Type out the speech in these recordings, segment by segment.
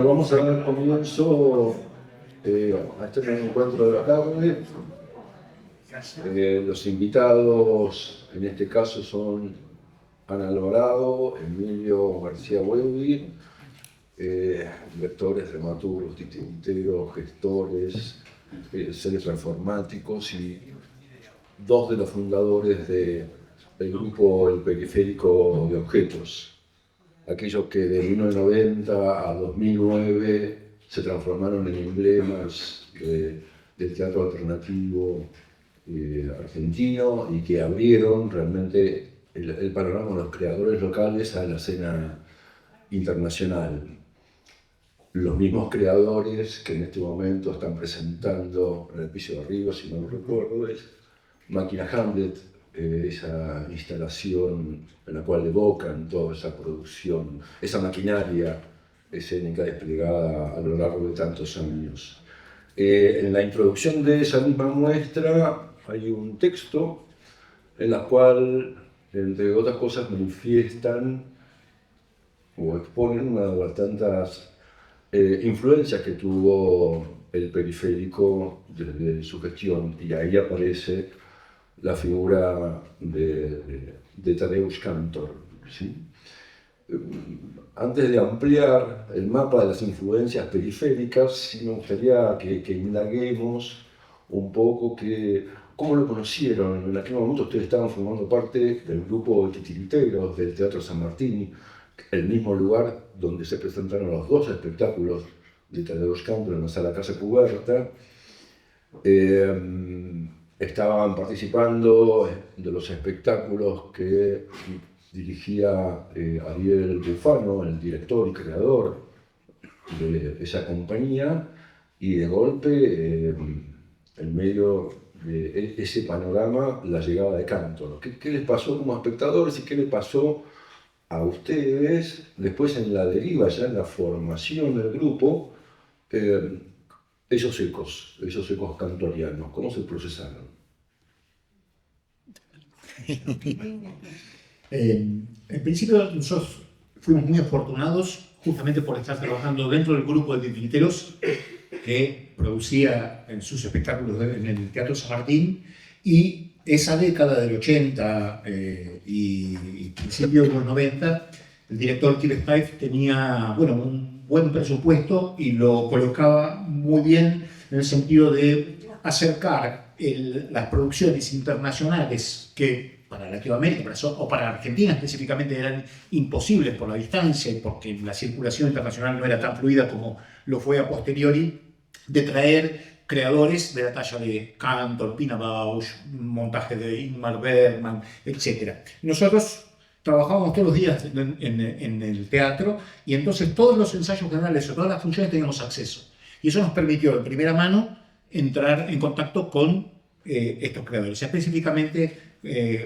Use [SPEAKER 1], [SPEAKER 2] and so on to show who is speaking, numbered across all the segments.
[SPEAKER 1] Vamos a dar comienzo a este encuentro de la tarde. Los invitados en este caso son Ana Alvarado, Emilio García Huevi, lectores, dramaturgos, titiriteros, gestores, seres informáticos y dos de los fundadores del grupo El Periférico de Objetos. Aquellos que de 1990 a 2009 se transformaron en emblemas del teatro alternativo argentino y que abrieron realmente el panorama de los creadores locales a la escena internacional. Los mismos creadores que en este momento están presentando en el piso de arriba, si no lo recuerdo, es Máquina Hamlet, esa instalación en la cual evocan toda esa producción, esa maquinaria escénica desplegada a lo largo de tantos años. En la introducción de esa misma muestra hay un texto en el cual, entre otras cosas, manifiestan o exponen una de las tantas influencias que tuvo el periférico desde su gestión, y ahí aparece la figura de Tadeusz Kantor, ¿sí? Antes de ampliar el mapa de las influencias periféricas, sí me gustaría que indaguemos un poco cómo lo conocieron. En aquel momento ustedes estaban formando parte del grupo de titiriteros del Teatro San Martín, el mismo lugar donde se presentaron los dos espectáculos de Tadeusz Kantor en la Sala Casa Cubierta. Estaban participando de los espectáculos que dirigía Ariel Bufano, el director y creador de esa compañía, y de golpe, en medio de ese panorama, la llegada de Kantor. ¿Qué les pasó como espectadores y qué les pasó a ustedes después en la deriva, ya en la formación del grupo? Esos ecos kantorianos, ¿cómo se procesaron?
[SPEAKER 2] En principio nosotros fuimos muy afortunados justamente por estar trabajando dentro del grupo de titiriteros que producía en sus espectáculos en el Teatro San Martín, y esa década del 80 y principios de los 90, el director Till Stife tenía un buen presupuesto y lo colocaba muy bien en el sentido de acercar las producciones internacionales que para Latinoamérica o para Argentina específicamente eran imposibles por la distancia y porque la circulación internacional no era tan fluida como lo fue a posteriori, de traer creadores de la talla de Kantor, Pina Bausch, montaje de Ingmar Bergman, etc. Nosotros trabajábamos todos los días en el teatro, y entonces todos los ensayos generales o todas las funciones teníamos acceso. Y eso nos permitió de primera mano entrar en contacto con estos creadores, específicamente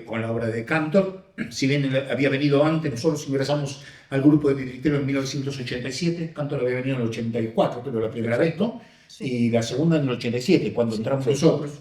[SPEAKER 2] con la obra de Kantor. Si bien él había venido antes, nosotros ingresamos al grupo de titiriteros en 1987, Kantor había venido en el 84, pero la primera vez, ¿no? Sí. Y la segunda en el 87, cuando entramos nosotros.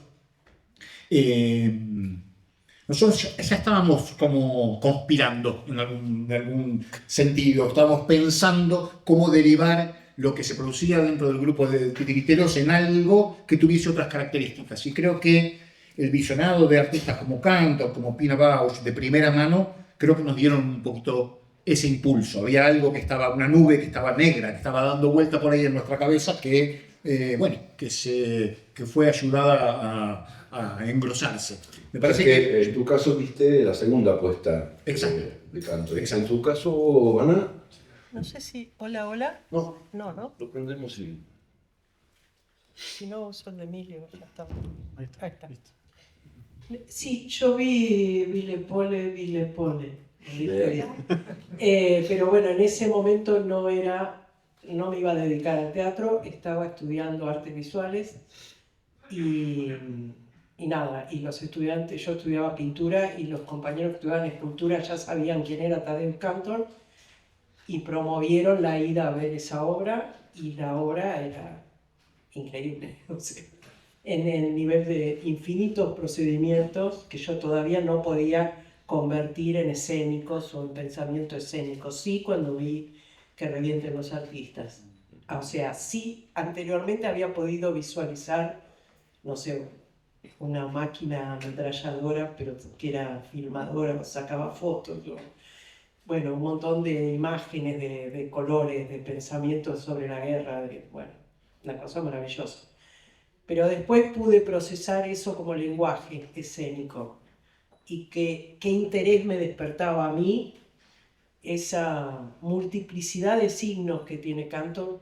[SPEAKER 2] Nosotros ya estábamos como conspirando en algún sentido, estábamos pensando cómo derivar lo que se producía dentro del grupo de titiriteros en algo que tuviese otras características. Y creo que el visionado de artistas como Kantor, como Pina Bausch, de primera mano, creo que nos dieron un poquito ese impulso. Había algo que estaba, una nube que estaba negra, que estaba dando vuelta por ahí en nuestra cabeza, que fue ayudada a engrosarse. Me parece
[SPEAKER 1] que en tu caso viste la segunda apuesta de Kantor. ¿En tu caso, Ana?
[SPEAKER 3] No sé si... Hola.
[SPEAKER 1] No.
[SPEAKER 3] Lo
[SPEAKER 1] prendemos y...
[SPEAKER 3] Si no, uso el de Emilio, ya está.
[SPEAKER 2] Ahí está.
[SPEAKER 3] Listo. Sí, yo vi Ville Pole. Pero bueno, en ese momento no me iba a dedicar al teatro, estaba estudiando artes visuales y los estudiantes, yo estudiaba pintura y los compañeros que estudiaban escultura ya sabían quién era Tadeusz Kantor y promovieron la ida a ver esa obra, y la obra era increíble, o sea, en el nivel de infinitos procedimientos que yo todavía no podía convertir en escénicos o en pensamiento escénico. Sí, cuando vi Que revienten los artistas. O sea, sí, anteriormente había podido visualizar, no sé, una máquina ametralladora, pero que era filmadora, sacaba fotos, ¿no? Bueno, un montón de imágenes, de colores, de pensamientos sobre la guerra, bueno, una cosa maravillosa. Pero después pude procesar eso como lenguaje escénico y qué interés me despertaba a mí esa multiplicidad de signos que tiene Cantor,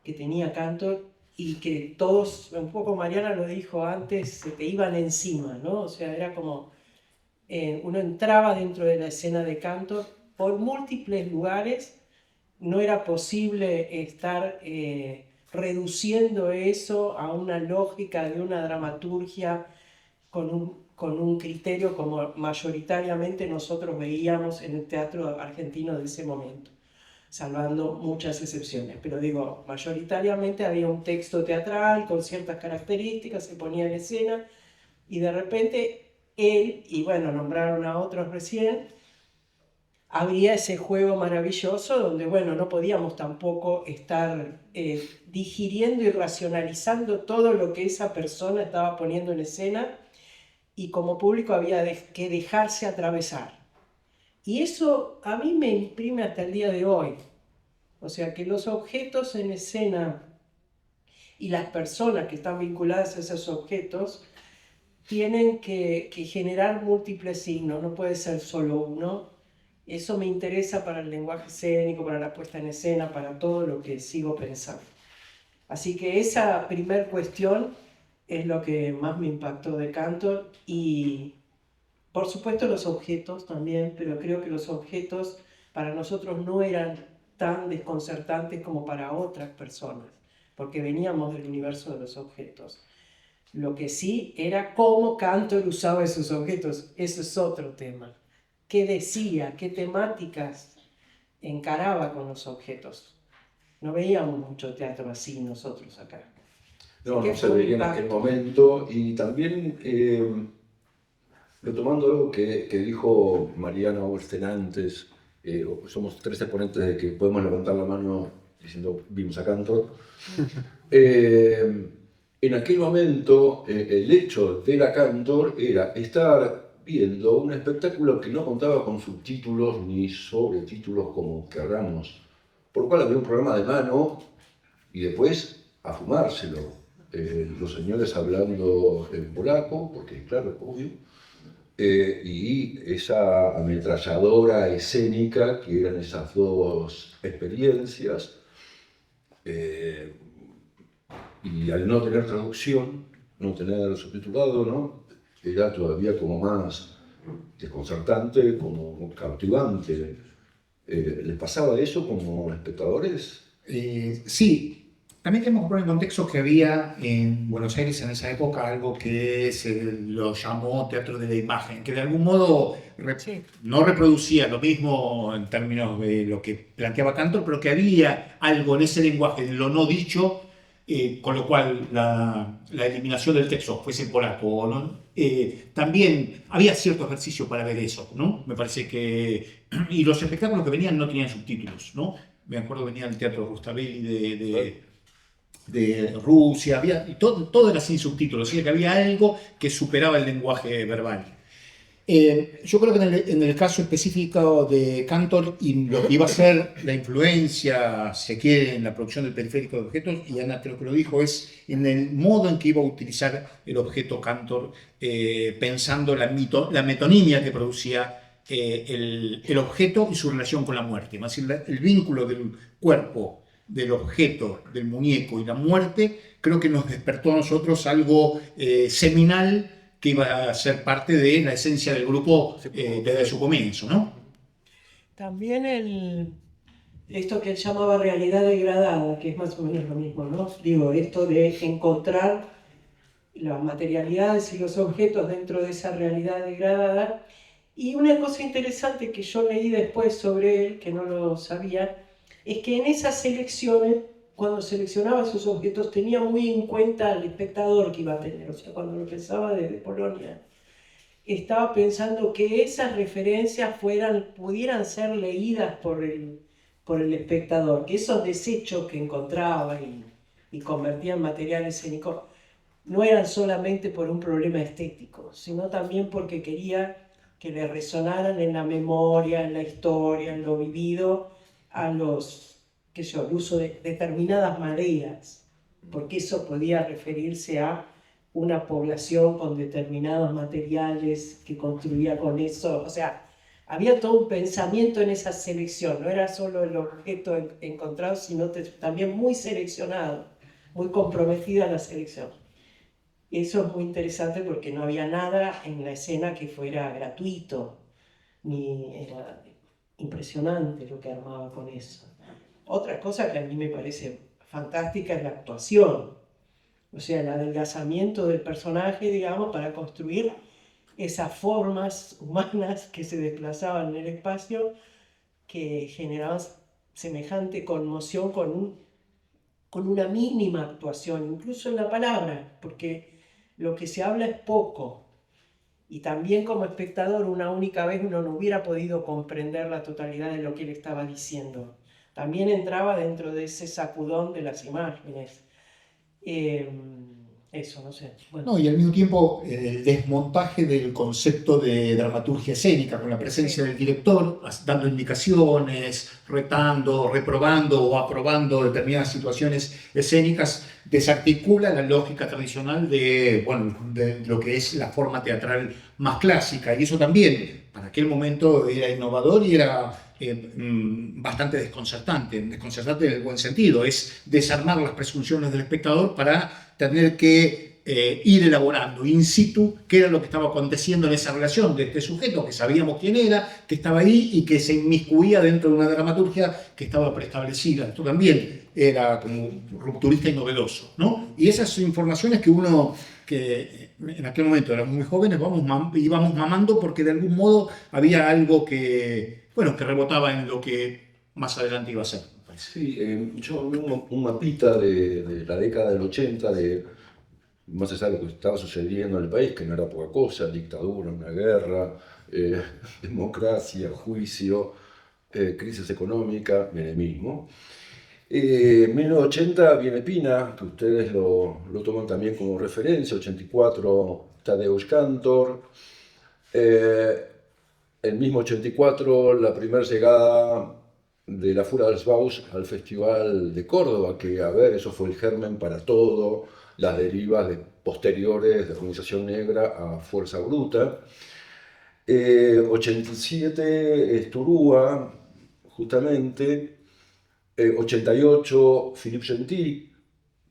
[SPEAKER 3] que tenía Cantor, y que todos, un poco Mariana lo dijo antes, se te iban encima, ¿no? O sea, era como uno entraba dentro de la escena de Cantor por múltiples lugares, no era posible estar reduciendo eso a una lógica de una dramaturgia con un criterio como mayoritariamente nosotros veíamos en el teatro argentino de ese momento, salvando muchas excepciones. Pero digo, mayoritariamente había un texto teatral con ciertas características, se ponía en escena, y de repente él, y bueno, nombraron a otros recién, había ese juego maravilloso donde, bueno, no podíamos tampoco estar digiriendo y racionalizando todo lo que esa persona estaba poniendo en escena, y como público había que dejarse atravesar. Y eso a mí me imprime hasta el día de hoy. O sea, que los objetos en escena y las personas que están vinculadas a esos objetos tienen que generar múltiples signos, no puede ser solo uno. Eso me interesa para el lenguaje escénico, para la puesta en escena, para todo lo que sigo pensando. Así que esa primer cuestión es lo que más me impactó de Cantor, y por supuesto los objetos también, pero creo que los objetos para nosotros no eran tan desconcertantes como para otras personas, porque veníamos del universo de los objetos. Lo que sí era cómo Cantor usaba esos objetos, eso es otro tema. ¿Qué decía? ¿Qué temáticas encaraba con los objetos? No veíamos mucho teatro así nosotros acá.
[SPEAKER 1] No, no se veía en aquel momento. Y también, retomando algo que dijo Mariana Obersten antes, somos 3 exponentes de que podemos levantar la mano diciendo vimos a Cantor. En aquel momento, el hecho de la Cantor era estar viendo un espectáculo que no contaba con subtítulos ni sobretítulos como querramos, por lo cual había un programa de mano y después a fumárselo. Los señores hablando en polaco, porque claro, es obvio, y esa ametralladora escénica, que eran esas dos experiencias, y al no tener traducción, no tener subtitulado, ¿no? Era todavía como más desconcertante, como cautivante. ¿Les pasaba eso como espectadores?
[SPEAKER 2] Sí. También tenemos que poner en contexto que había en Buenos Aires en esa época algo que se lo llamó teatro de la imagen, que de algún modo no reproducía lo mismo en términos de lo que planteaba Cantor, pero que había algo en ese lenguaje, en lo no dicho, con lo cual la eliminación del texto fuese en polaco, ¿no? También había cierto ejercicio para ver eso, ¿no? Me parece que... Y los espectáculos que venían no tenían subtítulos, ¿no? Me acuerdo venía el Teatro Rustaveli de Rusia, y todo era sin subtítulos, así que había algo que superaba el lenguaje verbal. Yo creo que en el caso específico de Cantor y lo que iba a ser la influencia, se quiere, en la producción del periférico de objetos, y Ana creo que lo dijo, es en el modo en que iba a utilizar el objeto Cantor, pensando la metonimia que producía el objeto y su relación con la muerte, es decir, el vínculo del cuerpo, del objeto, del muñeco y la muerte, creo que nos despertó a nosotros algo seminal que iba a ser parte de la esencia del grupo desde su comienzo, ¿no?
[SPEAKER 3] También esto que él llamaba realidad degradada, que es más o menos lo mismo, ¿no? Digo, esto de encontrar las materialidades y los objetos dentro de esa realidad degradada. Y una cosa interesante que yo leí después sobre él, que no lo sabía, es que en esas selecciones, cuando seleccionaba sus objetos, tenía muy en cuenta al espectador que iba a tener. O sea, cuando lo pensaba desde Polonia, estaba pensando que esas referencias pudieran ser leídas por por el espectador, que esos desechos que encontraba y convertía en material escénico no eran solamente por un problema estético, sino también porque quería que le resonaran en la memoria, en la historia, en lo vivido, a los, qué sé yo, el uso de determinadas maderas, porque eso podía referirse a una población con determinados materiales que construía con eso, o sea, había todo un pensamiento en esa selección, no era solo el objeto encontrado, sino también muy seleccionado, muy comprometida la selección. Eso es muy interesante porque no había nada en la escena que fuera gratuito, ni era impresionante lo que armaba con eso. Otra cosa que a mí me parece fantástica es la actuación, o sea, el adelgazamiento del personaje, digamos, para construir esas formas humanas que se desplazaban en el espacio, que generaban semejante conmoción con una mínima actuación, incluso en la palabra, porque lo que se habla es poco. Y también como espectador, una única vez uno no hubiera podido comprender la totalidad de lo que él estaba diciendo. También entraba dentro de ese sacudón de las imágenes. Eso, no sé. Bueno.
[SPEAKER 2] No, y al mismo tiempo el desmontaje del concepto de dramaturgia escénica, con la presencia del director, dando indicaciones, retando, reprobando o aprobando determinadas situaciones escénicas, desarticula la lógica tradicional de, bueno, de lo que es la forma teatral más clásica. Y eso también, para aquel momento, era innovador y era bastante desconcertante en el buen sentido. Es desarmar las presunciones del espectador para tener que ir elaborando in situ qué era lo que estaba aconteciendo en esa relación de este sujeto, que sabíamos quién era, que estaba ahí y que se inmiscuía dentro de una dramaturgia que estaba preestablecida. Esto también era como rupturista y novedoso, ¿no? Y esas informaciones que uno, que en aquel momento éramos muy jóvenes, íbamos mamando porque de algún modo había algo que, bueno, que rebotaba en lo que más adelante iba a ser.
[SPEAKER 1] Sí, yo vi un mapita de la década del 80, más allá de lo que estaba sucediendo en el país, que no era poca cosa, dictadura, una guerra, democracia, juicio, crisis económica, menemismo. En 1980 viene Pina, que ustedes lo toman también como referencia, 84 Tadeusz Kantor. El mismo 84, la primera llegada de la Fura dels Baus al Festival de Córdoba, que a ver, eso fue el germen para todo, las derivas posteriores de Organización Negra a Fuerza Bruta. 87, Esturúa, justamente. 88, Philippe Gentil,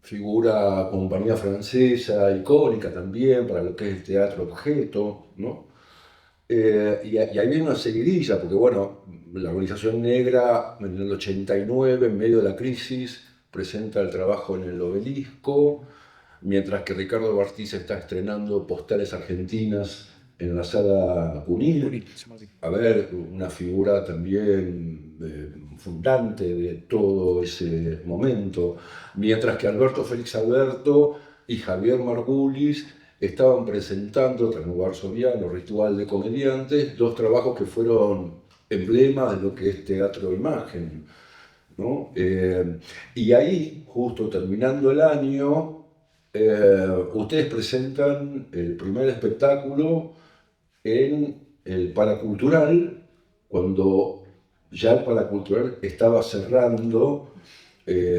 [SPEAKER 1] figura compañía francesa icónica también para lo que es el teatro objeto, ¿no? Y ahí viene una seguidilla, porque bueno, la Organización Negra en el 89, en medio de la crisis, presenta el trabajo en el Obelisco, mientras que Ricardo Bartiz está estrenando Postales Argentinas en la Sala Cunil. A ver, una figura también fundante de todo ese momento, mientras que Alberto Félix Alberto y Javier Margulis estaban presentando, tras un varsoviano, Ritual de Comediantes, dos trabajos que fueron emblemas de lo que es teatro-imagen, ¿no? Y ahí, justo terminando el año, ustedes presentan el primer espectáculo en el Paracultural, cuando ya el Paracultural estaba cerrando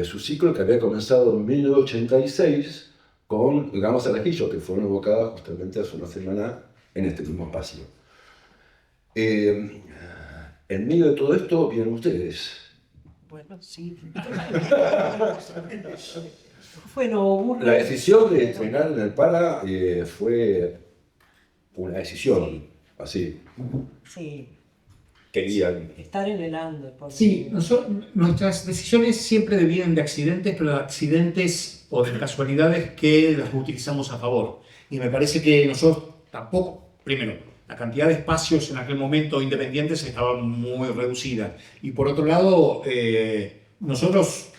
[SPEAKER 1] su ciclo que había comenzado en 1986 con Gamas al Ajillo, que fueron evocadas justamente hace una semana en este mismo espacio. En medio de todo esto vienen ustedes.
[SPEAKER 3] Bueno, sí. Bueno,
[SPEAKER 1] La decisión de estrenar en el Para fue una decisión, así.
[SPEAKER 3] Sí.
[SPEAKER 1] Querían.
[SPEAKER 3] Estar en el Ande.
[SPEAKER 2] Sí, nuestras decisiones siempre devienen de accidentes, pero de accidentes o de casualidades que las utilizamos a favor. Y me parece que nosotros tampoco, primero, la cantidad de espacios en aquel momento independientes estaba muy reducida. Y por otro lado, nosotros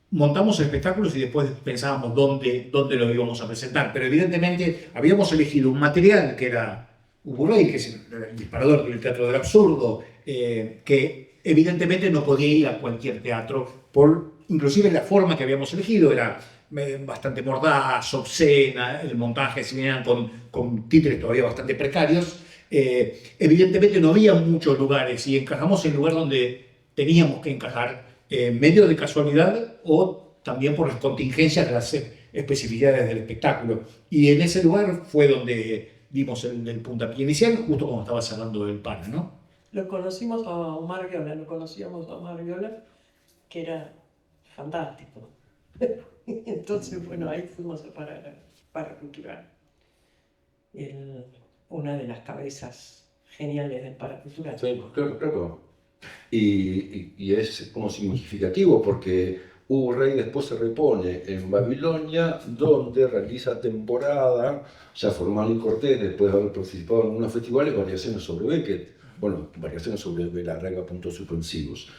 [SPEAKER 2] montamos espectáculos y después pensábamos dónde lo íbamos a presentar. Pero evidentemente habíamos elegido un material que era Uburrey, que es el disparador del teatro del absurdo, que evidentemente no podía ir a cualquier teatro, inclusive la forma que habíamos elegido era bastante mordaz, obscena, el montaje, si bien eran con títeres todavía bastante precarios, evidentemente no había muchos lugares y encajamos en el lugar donde teníamos que encajar, medio de casualidad o también por las contingencias de las especificidades del espectáculo. Y en ese lugar fue donde dimos el puntapié inicial, justo como estaba cerrando el PANA, ¿no?
[SPEAKER 3] Lo conocimos a Omar Viola, lo conocíamos a Omar Viola, que era fantástico. Entonces, bueno, ahí fuimos a parar a Paracultural. Una de las cabezas geniales del Paracultural.
[SPEAKER 1] Sí, claro, claro. Y es como significativo porque Hugo Rey después se repone en Babilonia, donde realiza temporada, ya formal y cortés, después de haber participado en algunos festivales, variaciones sobre Beckett, bueno, variaciones sobre Belarraga, puntos suspensivos.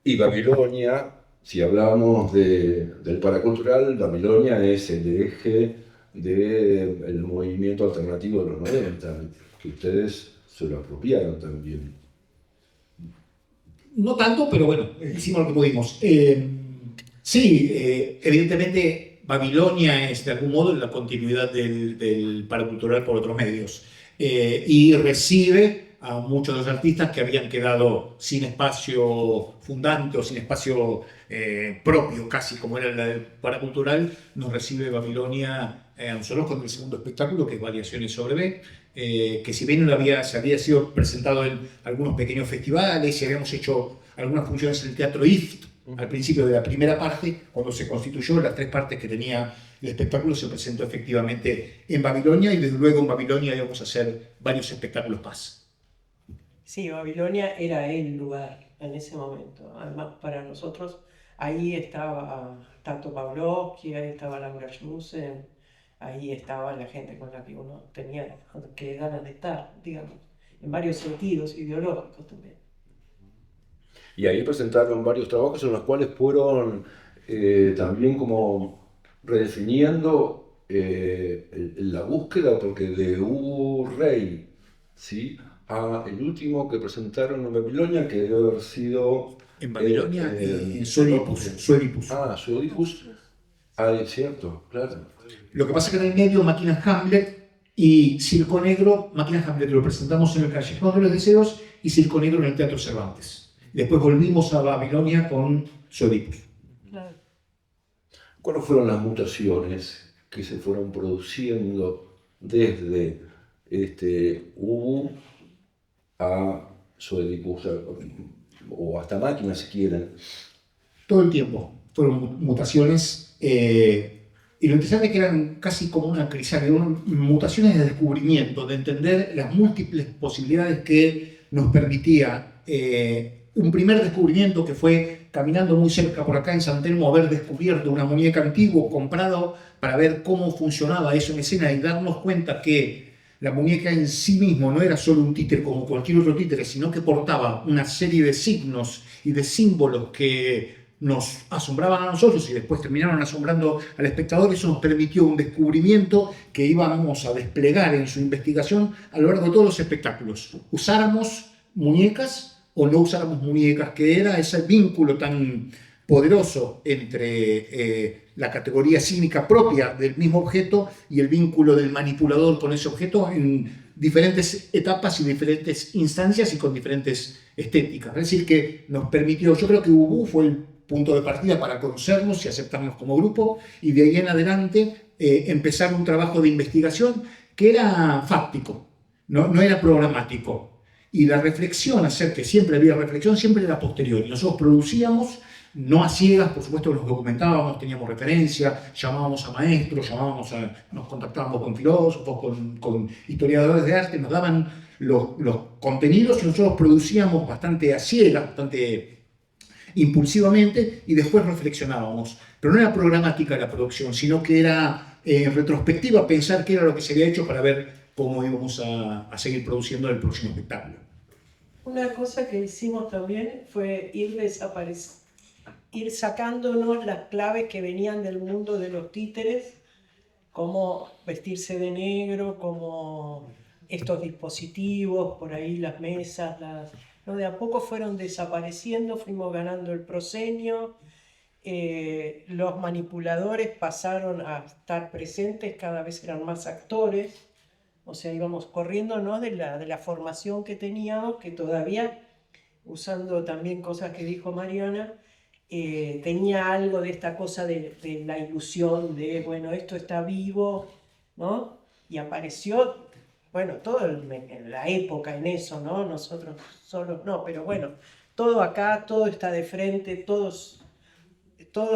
[SPEAKER 1] Y Babilonia, si hablamos del paracultural, Babilonia es el eje del movimiento alternativo de los 90, que ustedes se lo apropiaron también.
[SPEAKER 2] No tanto, pero bueno, hicimos lo que pudimos. Sí, evidentemente Babilonia es de algún modo la continuidad del paracultural por otros medios y recibe a muchos de los artistas que habían quedado sin espacio fundante o sin espacio propio, casi como era la del paracultural. Nos recibe Babilonia a nosotros con el segundo espectáculo, que es Variaciones sobre B, que si bien se había sido presentado en algunos pequeños festivales y habíamos hecho algunas funciones en el Teatro IFT al principio de la primera parte, cuando se constituyó, las 3 partes que tenía el espectáculo se presentó efectivamente en Babilonia y desde luego en Babilonia íbamos a hacer varios espectáculos más.
[SPEAKER 3] Sí, Babilonia era el lugar en ese momento. Además, para nosotros, ahí estaba Tato Pavlovsky, ahí estaba Laura Schmusen, ahí estaba la gente con la que uno tenía que ganas de estar, digamos, en varios sentidos ideológicos también.
[SPEAKER 1] Y ahí presentaron varios trabajos en los cuales fueron también como redefiniendo la búsqueda, porque de Hugo Rey, ¿sí?, a el último que presentaron en Babilonia, que debe haber sido...
[SPEAKER 2] En Babilonia, Suedipus.
[SPEAKER 1] Ah, Suedipus. Ah, es cierto, claro.
[SPEAKER 2] Lo que pasa es que en el medio Máquinas Hamlet y Circo Negro, Máquinas Hamlet lo presentamos en el Callejón de los Deseos y Circo Negro en el Teatro Cervantes. Después volvimos a Babilonia con Suedipus.
[SPEAKER 3] Claro.
[SPEAKER 1] ¿Cuáles fueron las mutaciones que se fueron produciendo desde Ubu a Suedipus, o hasta Máquinas si quieren?
[SPEAKER 2] Todo el tiempo fueron mutaciones y lo interesante es que eran casi como una crisálida, mutaciones de descubrimiento, de entender las múltiples posibilidades que nos permitía un primer descubrimiento que fue caminando muy cerca por acá en San Telmo, haber descubierto una muñeca antigua, comprado para ver cómo funcionaba eso en escena y darnos cuenta que la muñeca en sí mismo no era solo un títere como cualquier otro títere, sino que portaba una serie de signos y de símbolos que nos asombraban a nosotros y después terminaron asombrando al espectador. Eso nos permitió un descubrimiento que íbamos a desplegar en su investigación a lo largo de todos los espectáculos. Usáramos muñecas o no usáramos muñecas, que era ese vínculo tan poderoso entre la categoría cínica propia del mismo objeto y el vínculo del manipulador con ese objeto en diferentes etapas y diferentes instancias y con diferentes estéticas. Es decir, que nos permitió, yo creo que Ubu fue el punto de partida para conocernos y aceptarnos como grupo, y de ahí en adelante empezar un trabajo de investigación que era fáctico, no era programático. Y la reflexión, hacer que siempre había reflexión, siempre era posterior. Y nosotros producíamos, no a ciegas, por supuesto nos documentábamos, teníamos referencia, llamábamos a maestros, nos contactábamos con filósofos, con historiadores de arte, nos daban los contenidos y nosotros producíamos bastante a ciegas, bastante impulsivamente, y después reflexionábamos. Pero no era programática la producción, sino que era en retrospectiva pensar qué era lo que se había hecho para ver cómo íbamos a seguir produciendo el próximo espectáculo.
[SPEAKER 3] Una cosa que hicimos también fue ir sacándonos las claves que venían del mundo de los títeres, cómo vestirse de negro, cómo estos dispositivos, por ahí las mesas, ¿no? De a poco fueron desapareciendo, fuimos ganando el proscenio, los manipuladores pasaron a estar presentes, cada vez eran más actores, o sea, íbamos corriéndonos de la formación que teníamos, que todavía, usando también cosas que dijo Mariana, tenía algo de esta cosa de la ilusión de, bueno, esto está vivo, ¿no? Y apareció, bueno, todo en la época en eso, ¿no? Nosotros solos no, pero bueno, todo acá, todo está de frente, todos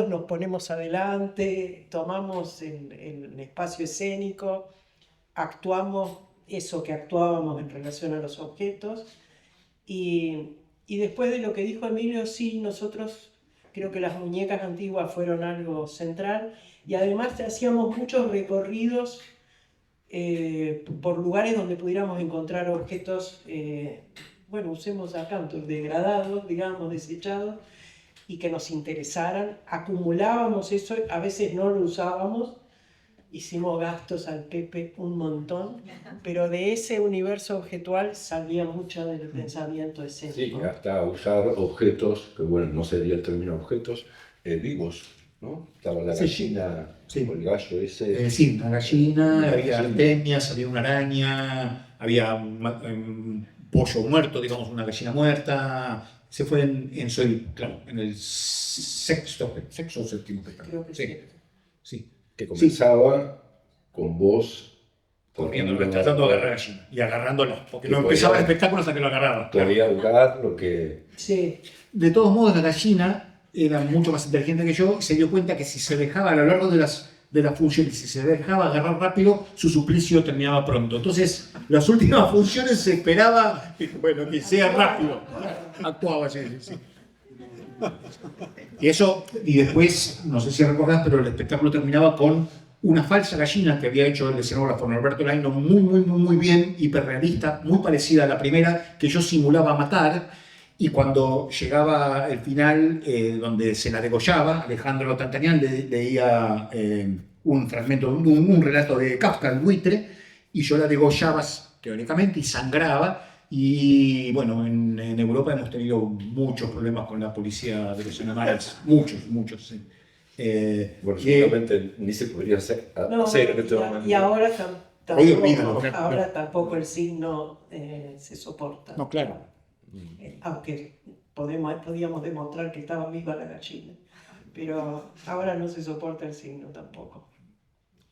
[SPEAKER 3] nos ponemos adelante, tomamos el espacio escénico, actuamos eso que actuábamos en relación a los objetos. Y después de lo que dijo Emilio, sí, nosotros creo que las muñecas antiguas fueron algo central, y además hacíamos muchos recorridos por lugares donde pudiéramos encontrar objetos, bueno, usemos acá, degradados, digamos, desechados, y que nos interesaran. Acumulábamos eso, a veces no lo usábamos, hicimos gastos al Pepe un montón, pero de ese universo objetual salía mucho del pensamiento escénico.
[SPEAKER 1] Sí, hasta usar objetos, que bueno, no sería el término objetos, vivos, ¿no? Estaba la gallina,
[SPEAKER 2] sí.
[SPEAKER 1] O el gallo ese.
[SPEAKER 2] Sí, una gallina, había artemias, había una araña, había un pollo muerto, digamos, una gallina muerta. Se fue claro, en el sexto o séptimo espectáculo.
[SPEAKER 3] Creo que sí.
[SPEAKER 2] Sí.
[SPEAKER 1] Que comenzaba con vos
[SPEAKER 2] corriendo, tratando de agarrar gallina y agarrándola, porque no empezaba el espectáculo hasta que lo agarraba.
[SPEAKER 1] Podía durar lo que...
[SPEAKER 3] Sí.
[SPEAKER 2] De todos modos, la gallina era mucho más inteligente que yo y se dio cuenta que si se dejaba a lo largo de las funciones, si se dejaba agarrar rápido, su suplicio terminaba pronto. Entonces, las últimas funciones se esperaba, bueno, que sea rápido. Actuaba, sí. Y después, no sé si recordás, pero el espectáculo terminaba con una falsa gallina que había hecho el escenógrafo Norberto Laino muy bien, hiperrealista, muy parecida a la primera, que yo simulaba matar, y cuando llegaba el final, donde se la degollaba, Alejandro Tantanian leía un fragmento, un relato de Kafka, El buitre, y yo la degollaba teóricamente y sangraba. Y bueno, en Europa hemos tenido muchos problemas con la policía de los animales, muchos. Sí.
[SPEAKER 1] Bueno, seguramente ni se podría hacer en este momento.
[SPEAKER 3] Y ahora tampoco el signo se soporta.
[SPEAKER 2] No, claro.
[SPEAKER 3] Aunque podíamos demostrar que estaba viva la gallina, pero ahora no se soporta el signo tampoco.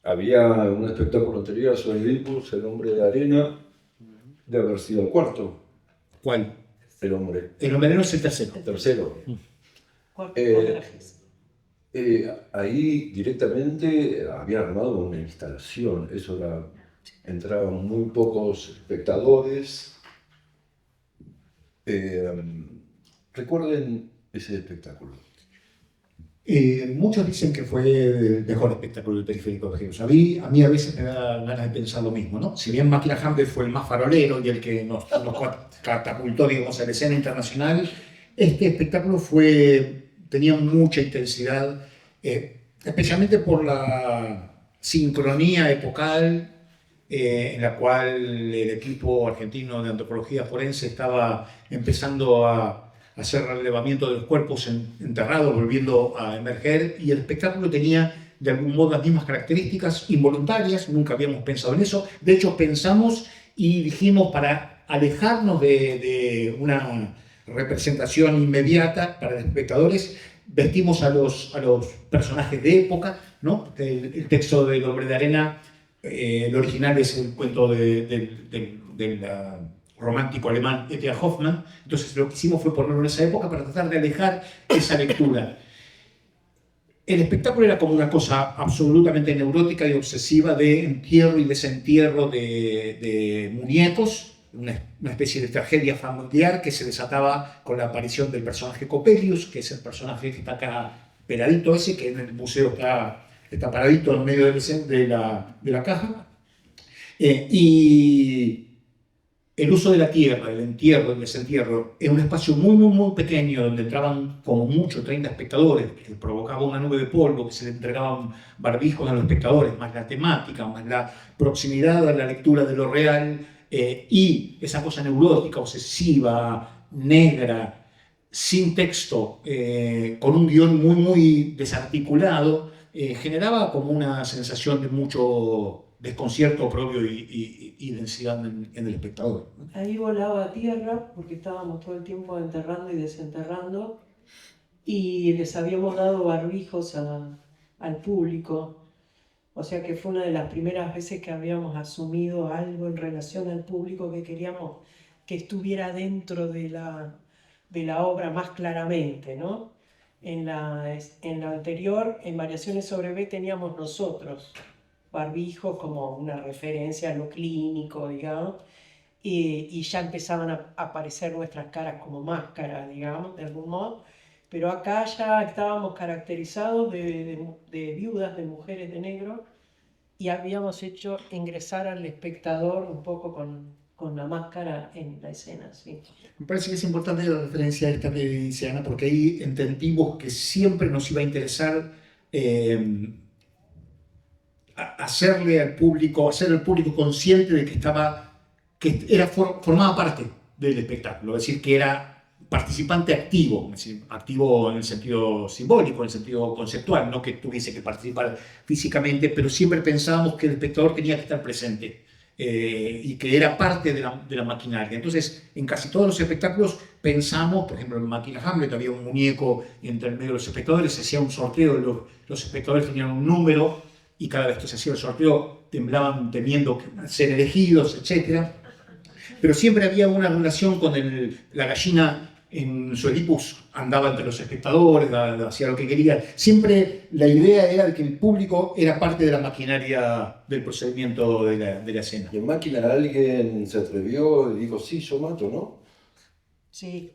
[SPEAKER 1] Había un espectáculo anterior sobre el Oedipus, El hombre de arena. Debe haber sido el cuarto.
[SPEAKER 2] ¿Cuál?
[SPEAKER 1] El hombre.
[SPEAKER 2] El hombre es el tercero.
[SPEAKER 1] Tercero.
[SPEAKER 3] Cuarto
[SPEAKER 1] ahí directamente habían armado una instalación. Eso era, entraban muy pocos espectadores. Recuerden ese espectáculo.
[SPEAKER 2] Muchos dicen que fue el mejor espectáculo del Periférico de Ríos. A mí a veces me da ganas de pensar lo mismo, ¿no? Si bien Máquina Hamlet fue el más farolero y el que nos catapultó, digamos, a la escena internacional, este espectáculo tenía mucha intensidad, especialmente por la sincronía epocal en la cual el equipo argentino de antropología forense estaba empezando a hacer relevamiento de los cuerpos enterrados, volviendo a emerger, y el espectáculo tenía de algún modo las mismas características involuntarias, nunca habíamos pensado en eso. De hecho, pensamos y dijimos, para alejarnos de una representación inmediata para los espectadores, vestimos a los personajes de época, ¿no? El texto del Hombre de Arena, el original es el cuento del romántico alemán E.T.A. Hoffmann. Entonces lo que hicimos fue ponerlo en esa época para tratar de alejar esa lectura. El espectáculo era como una cosa absolutamente neurótica y obsesiva de entierro y desentierro de muñecos, una especie de tragedia familiar que se desataba con la aparición del personaje Coppelius, que es el personaje que está acá peladito ese, que en el museo está paradito en medio de la caja. Y el uso de la tierra, el entierro, el desentierro, en un espacio muy pequeño donde entraban como mucho 30 espectadores, que provocaba una nube de polvo, que se le entregaban barbijos a los espectadores, más la temática, más la proximidad a la lectura de lo real, y esa cosa neurótica, obsesiva, negra, sin texto, con un guión muy, muy desarticulado, generaba como una sensación de mucho desconcierto propio y densidad en el espectador.
[SPEAKER 3] Ahí volaba a tierra porque estábamos todo el tiempo enterrando y desenterrando y les habíamos dado barbijos al público. O sea que fue una de las primeras veces que habíamos asumido algo en relación al público que queríamos que estuviera dentro de la obra más claramente, ¿no? En la anterior, en Variaciones sobre B, teníamos nosotros barbijos como una referencia a lo clínico, digamos, y ya empezaban a aparecer nuestras caras como máscaras, digamos, de algún modo. Pero acá ya estábamos caracterizados de viudas, de mujeres de negro, y habíamos hecho ingresar al espectador un poco con la máscara en la escena, sí.
[SPEAKER 2] Me parece que es importante la referencia a esta que dice Ana, porque ahí entendimos que siempre nos iba a interesar hacer al público consciente de que formaba parte del espectáculo, es decir, que era participante activo, es decir, activo en el sentido simbólico, en el sentido conceptual, no que tuviese que participar físicamente, pero siempre pensábamos que el espectador tenía que estar presente y que era parte de la maquinaria. Entonces, en casi todos los espectáculos pensamos, por ejemplo, en Máquina Hamlet había un muñeco entre el medio de los espectadores, se hacía un sorteo, los espectadores tenían un número y cada vez que se hacía el sorteo temblaban temiendo ser elegidos, etc. Pero siempre había una relación con la gallina en su Oedipus, andaba entre los espectadores, hacía lo que quería. Siempre la idea era de que el público era parte de la maquinaria del procedimiento de la escena.
[SPEAKER 1] ¿Y en Máquina alguien se atrevió y dijo, sí, yo mato, no?
[SPEAKER 3] Sí,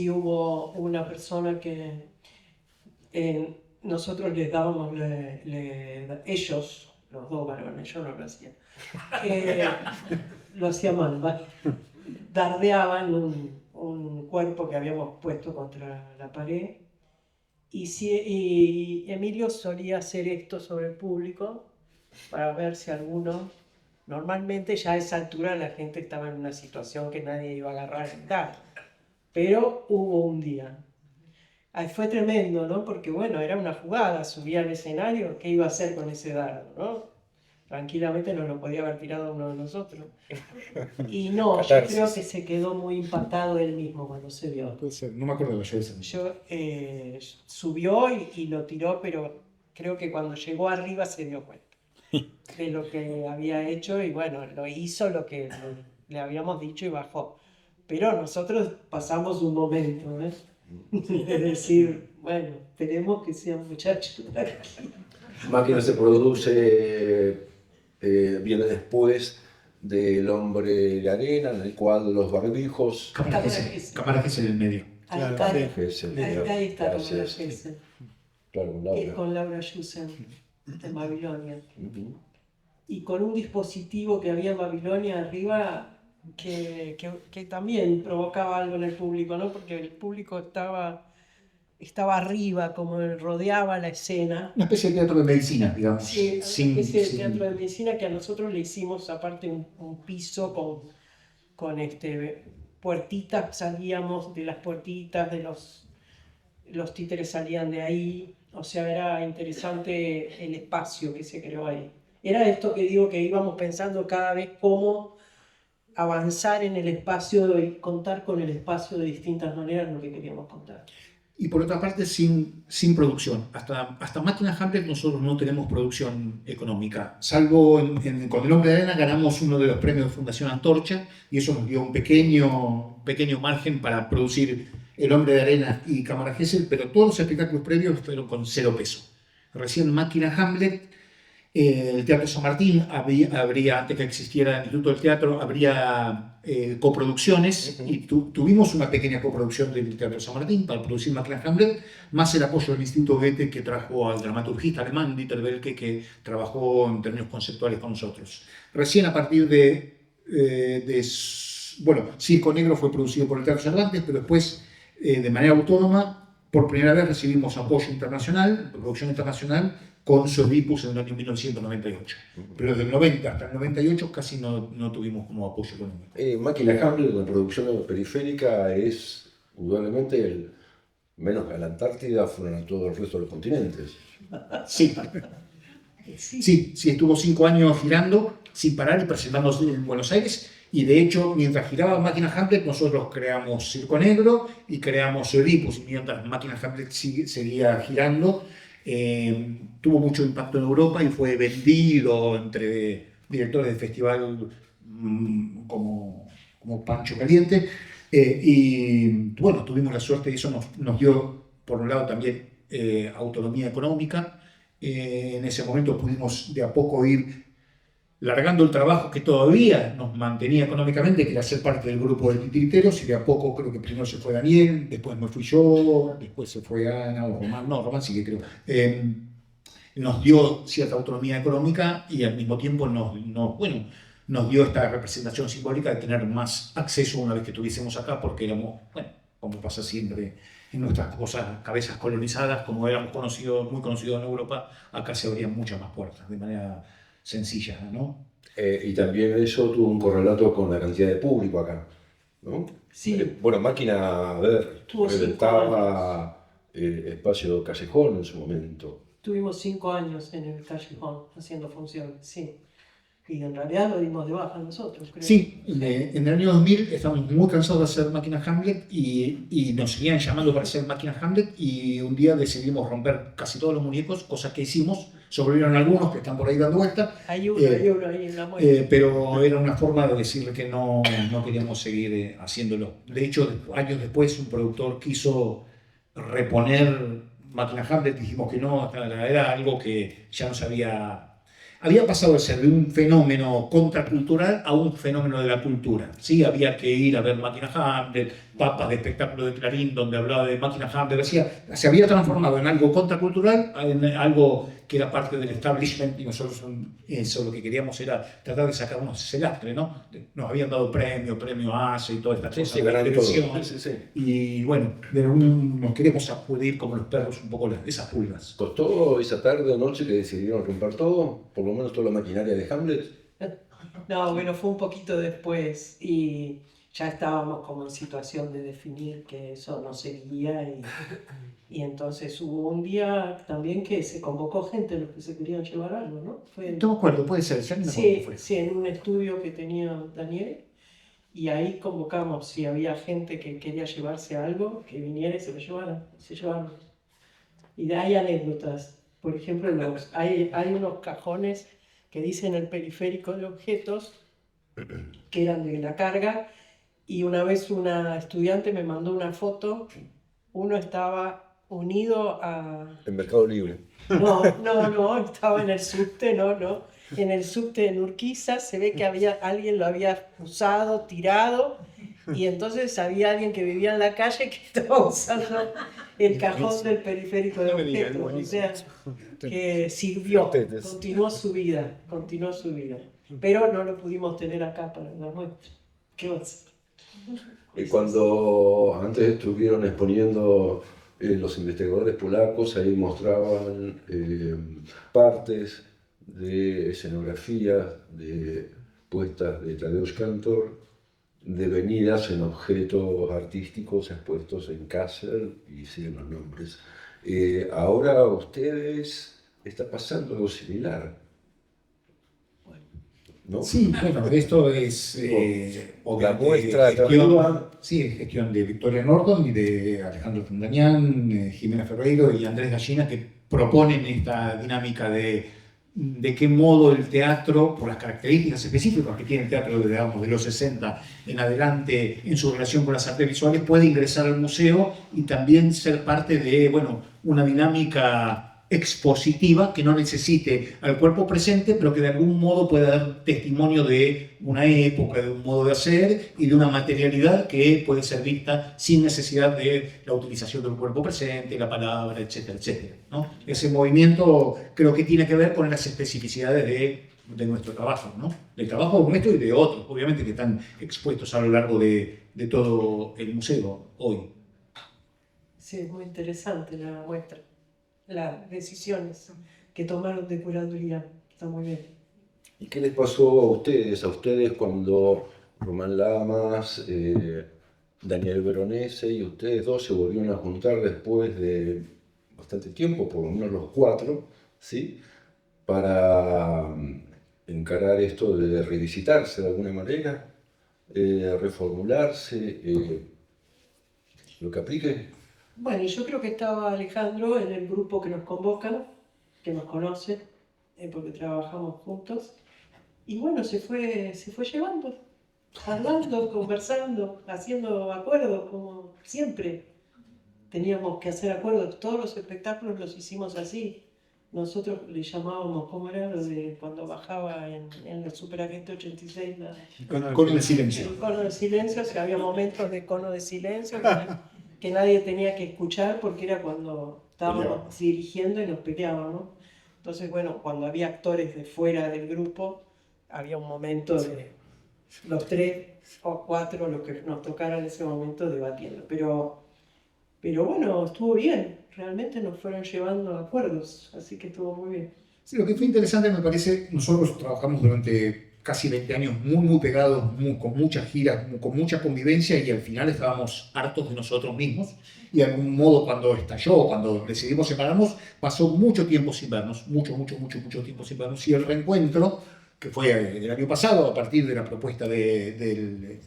[SPEAKER 3] hubo una persona que nosotros les dábamos, ellos, los dos varones, yo no lo hacía, lo hacía mal, ¿vale? Dardeaban un cuerpo que habíamos puesto contra la pared y Emilio solía hacer esto sobre el público para ver si alguno, normalmente ya a esa altura la gente estaba en una situación que nadie iba a agarrar y tal, pero hubo un día. Fue tremendo, ¿no? Porque bueno, era una jugada, subía al escenario, ¿qué iba a hacer con ese dardo, no? Tranquilamente nos lo podía haber tirado uno de nosotros. Y no, yo creo que se quedó muy impactado él mismo cuando se vio.
[SPEAKER 2] No me acuerdo de eso.
[SPEAKER 3] Subió y lo tiró, pero creo que cuando llegó arriba se dio cuenta de lo que había hecho y bueno, lo hizo lo que le habíamos dicho y bajó. Pero nosotros pasamos un momento, ¿eh? De decir, bueno, esperemos que sea un muchacho de aquí.
[SPEAKER 1] Máquina se produce, viene después del Hombre de Arena, en el cual los barbijos...
[SPEAKER 2] Cámara Gesell en el medio.
[SPEAKER 3] Ahí está Cámara Gesell.
[SPEAKER 1] Claro, con Laura.
[SPEAKER 3] Con Laura Yusen, de Babilonia. Y con un dispositivo que había en Babilonia arriba que también provocaba algo en el público, ¿no? Porque el público estaba arriba, como rodeaba la escena.
[SPEAKER 2] Una especie de teatro de medicina, digamos.
[SPEAKER 3] Sí, una especie de teatro de medicina que a nosotros le hicimos aparte un piso con puertitas, salíamos de las puertitas, los títeres salían de ahí, o sea, era interesante el espacio que se creó ahí. Era esto que digo que íbamos pensando cada vez cómo avanzar en el espacio y contar con el espacio de distintas maneras lo que queríamos contar.
[SPEAKER 2] Y por otra parte, sin producción. Hasta Máquina Hamlet nosotros no tenemos producción económica. Salvo con El Hombre de Arena ganamos uno de los premios de Fundación Antorcha y eso nos dio un pequeño margen para producir El Hombre de Arena y Cámara Gesell, pero todos los espectáculos previos fueron con 0 pesos. Recién Máquina Hamlet, el Teatro San Martín, habría, antes que existiera el Instituto del Teatro, habría coproducciones y tuvimos una pequeña coproducción del Teatro San Martín para producir Máquina Hamlet, más el apoyo del Instituto Goethe que trajo al dramaturgista alemán Dieter Welke, que trabajó en términos conceptuales con nosotros. Recién a partir bueno, Circo Negro fue producido por el Teatro Cervantes, pero después de manera autónoma por primera vez recibimos apoyo internacional, producción internacional, con Soedipus en el año 1998. Pero desde el 90 hasta el 98 casi no tuvimos como apoyo económico.
[SPEAKER 1] Máquina Hamlet, la producción periférica, es indudablemente menos que la Antártida, fueron a todo el resto de los continentes.
[SPEAKER 2] Sí. Sí, estuvo 5 años girando sin parar y presentándose en Buenos Aires. Y de hecho, mientras giraba Máquina Hamlet, nosotros creamos Circo Negro y creamos Oedipus. Y mientras Máquina Hamlet seguía girando, tuvo mucho impacto en Europa y fue vendido entre directores de festival como Pancho Caliente. Y bueno, tuvimos la suerte y eso nos dio, por un lado, también autonomía económica. En ese momento pudimos de a poco ir largando el trabajo que todavía nos mantenía económicamente, que era ser parte del grupo de titiriteros, y de a poco creo que primero se fue Daniel, después me fui yo, después se fue Ana o Román, no, Román sí que creo. Nos dio cierta autonomía económica y al mismo tiempo nos dio esta representación simbólica de tener más acceso una vez que estuviésemos acá, porque éramos, bueno, como pasa siempre en nuestras cabezas colonizadas, como éramos muy conocidos en Europa, acá se abrían muchas más puertas de manera sencilla, ¿no?
[SPEAKER 1] Y también eso tuvo un correlato con la cantidad de público acá, ¿no?
[SPEAKER 3] Sí.
[SPEAKER 1] Bueno, Máquina, a ver,
[SPEAKER 3] Tuvo 5
[SPEAKER 1] reventaba espacio callejón en su momento.
[SPEAKER 3] Tuvimos 5 años en el Callejón haciendo funciones, sí. Y en realidad lo dimos de baja nosotros, creo.
[SPEAKER 2] Sí, en el año 2000 estábamos muy cansados de hacer Máquina Hamlet y nos seguían llamando para hacer Máquina Hamlet, y un día decidimos romper casi todos los muñecos, cosas que hicimos. Sobrevivieron algunos que están por ahí dando vuelta.
[SPEAKER 3] Hay uno ahí en la muerte.
[SPEAKER 2] Pero era una forma de decirle que no queríamos seguir haciéndolo. De hecho, años después un productor quiso reponer Máquina Hamlet, dijimos que no, era algo que ya nos había pasado de ser de un fenómeno contracultural a un fenómeno de la cultura. ¿Sí? Había que ir a ver Máquina Hamlet, papas de espectáculo de Clarín donde hablaba de Máquina Hamlet, se había transformado en algo contracultural, en algo que era parte del establishment, y nosotros eso lo que queríamos era tratar de sacarnos ese lastre, ¿no? Nos habían dado premio ACE y todas estas cosas.
[SPEAKER 1] Sí, ganan todo. Sí.
[SPEAKER 2] Y bueno, nos queremos sacudir como los perros un poco esas pulgas.
[SPEAKER 1] ¿Costó esa tarde o noche que decidieron romper todo? Por lo menos toda la maquinaria de Hamlet.
[SPEAKER 3] No, bueno, fue un poquito después y ya estábamos como en situación de definir que eso no seguía y entonces hubo un día también que se convocó gente, los que se querían llevar algo, ¿no?
[SPEAKER 2] No me acuerdo, puede ser, ya no me acuerdo qué fue.
[SPEAKER 3] Sí, en un estudio que tenía Daniel, y ahí convocamos si había gente que quería llevarse algo, que viniera y se lo llevaron. Y hay anécdotas, por ejemplo, hay unos cajones que dicen el periférico de objetos, que eran de la carga, y una vez una estudiante me mandó una foto, uno estaba unido a...
[SPEAKER 1] En Mercado Libre.
[SPEAKER 3] No, estaba en el subte, no. En el subte en Urquiza se ve que alguien lo había usado, tirado, y entonces había alguien que vivía en la calle que estaba usando el cajón del periférico de objetos. O sea, que sirvió, continuó su vida. Pero no lo pudimos tener acá para la muestra. ¿Qué va a hacer?
[SPEAKER 1] Y cuando antes estuvieron exponiendo los investigadores polacos, ahí mostraban partes de escenografías, de puestas de Tadeusz Kantor, devenidas en objetos artísticos expuestos en Kassel, y siguen los nombres. Ahora a ustedes está pasando algo similar, ¿no?
[SPEAKER 2] Sí, bueno, esto es
[SPEAKER 1] la muestra
[SPEAKER 2] gestión de Victoria Norton y de Alejandro Tondanian, Jimena Ferreiro y Andrés Gallina, que proponen esta dinámica de qué modo el teatro, por las características específicas que tiene el teatro, digamos, de los 60 en adelante en su relación con las artes visuales, puede ingresar al museo y también ser parte de, bueno, una dinámica expositiva que no necesite al cuerpo presente, pero que de algún modo pueda dar testimonio de una época, de un modo de hacer y de una materialidad que puede ser vista sin necesidad de la utilización del cuerpo presente, la palabra, etcétera, etcétera, ¿no? Ese movimiento creo que tiene que ver con las especificidades de nuestro trabajo, ¿no? Del trabajo nuestro y de otros, obviamente, que están expuestos a lo largo de todo el museo hoy.
[SPEAKER 3] Sí, muy interesante la muestra, las decisiones que tomaron de curaduría, está muy bien.
[SPEAKER 1] ¿Y qué les pasó a ustedes cuando Román Lamas, Daniel Veronese y ustedes dos se volvieron a juntar después de bastante tiempo, por lo menos los cuatro, ¿sí? Para encarar esto de revisitarse de alguna manera, reformularse, lo que aplique?
[SPEAKER 3] Bueno, yo creo que estaba Alejandro en el grupo que nos convoca, que nos conoce, porque trabajamos juntos. Y bueno, se fue llevando, hablando, conversando, haciendo acuerdos, como siempre. Teníamos que hacer acuerdos, todos los espectáculos los hicimos así. Nosotros le llamábamos, ¿cómo era lo de cuando bajaba en el Superagente 86?
[SPEAKER 2] Con el silencio.
[SPEAKER 3] El cono de silencio, o sea, había momentos de cono de silencio que nadie tenía que escuchar porque era cuando estábamos dirigiendo y nos peleábamos. Entonces, bueno, cuando había actores de fuera del grupo, había un momento de los 3 o 4, los que nos tocaran en ese momento, debatiendo. Pero bueno, estuvo bien. Realmente nos fueron llevando a acuerdos, así que estuvo muy bien.
[SPEAKER 2] Sí, lo que fue interesante me parece, nosotros trabajamos durante casi 20 años muy pegados, con muchas giras, con mucha convivencia y al final estábamos hartos de nosotros mismos y de algún modo cuando estalló, cuando decidimos separarnos, pasó mucho tiempo sin vernos, mucho tiempo sin vernos y el reencuentro, que fue el año pasado a partir de la propuesta de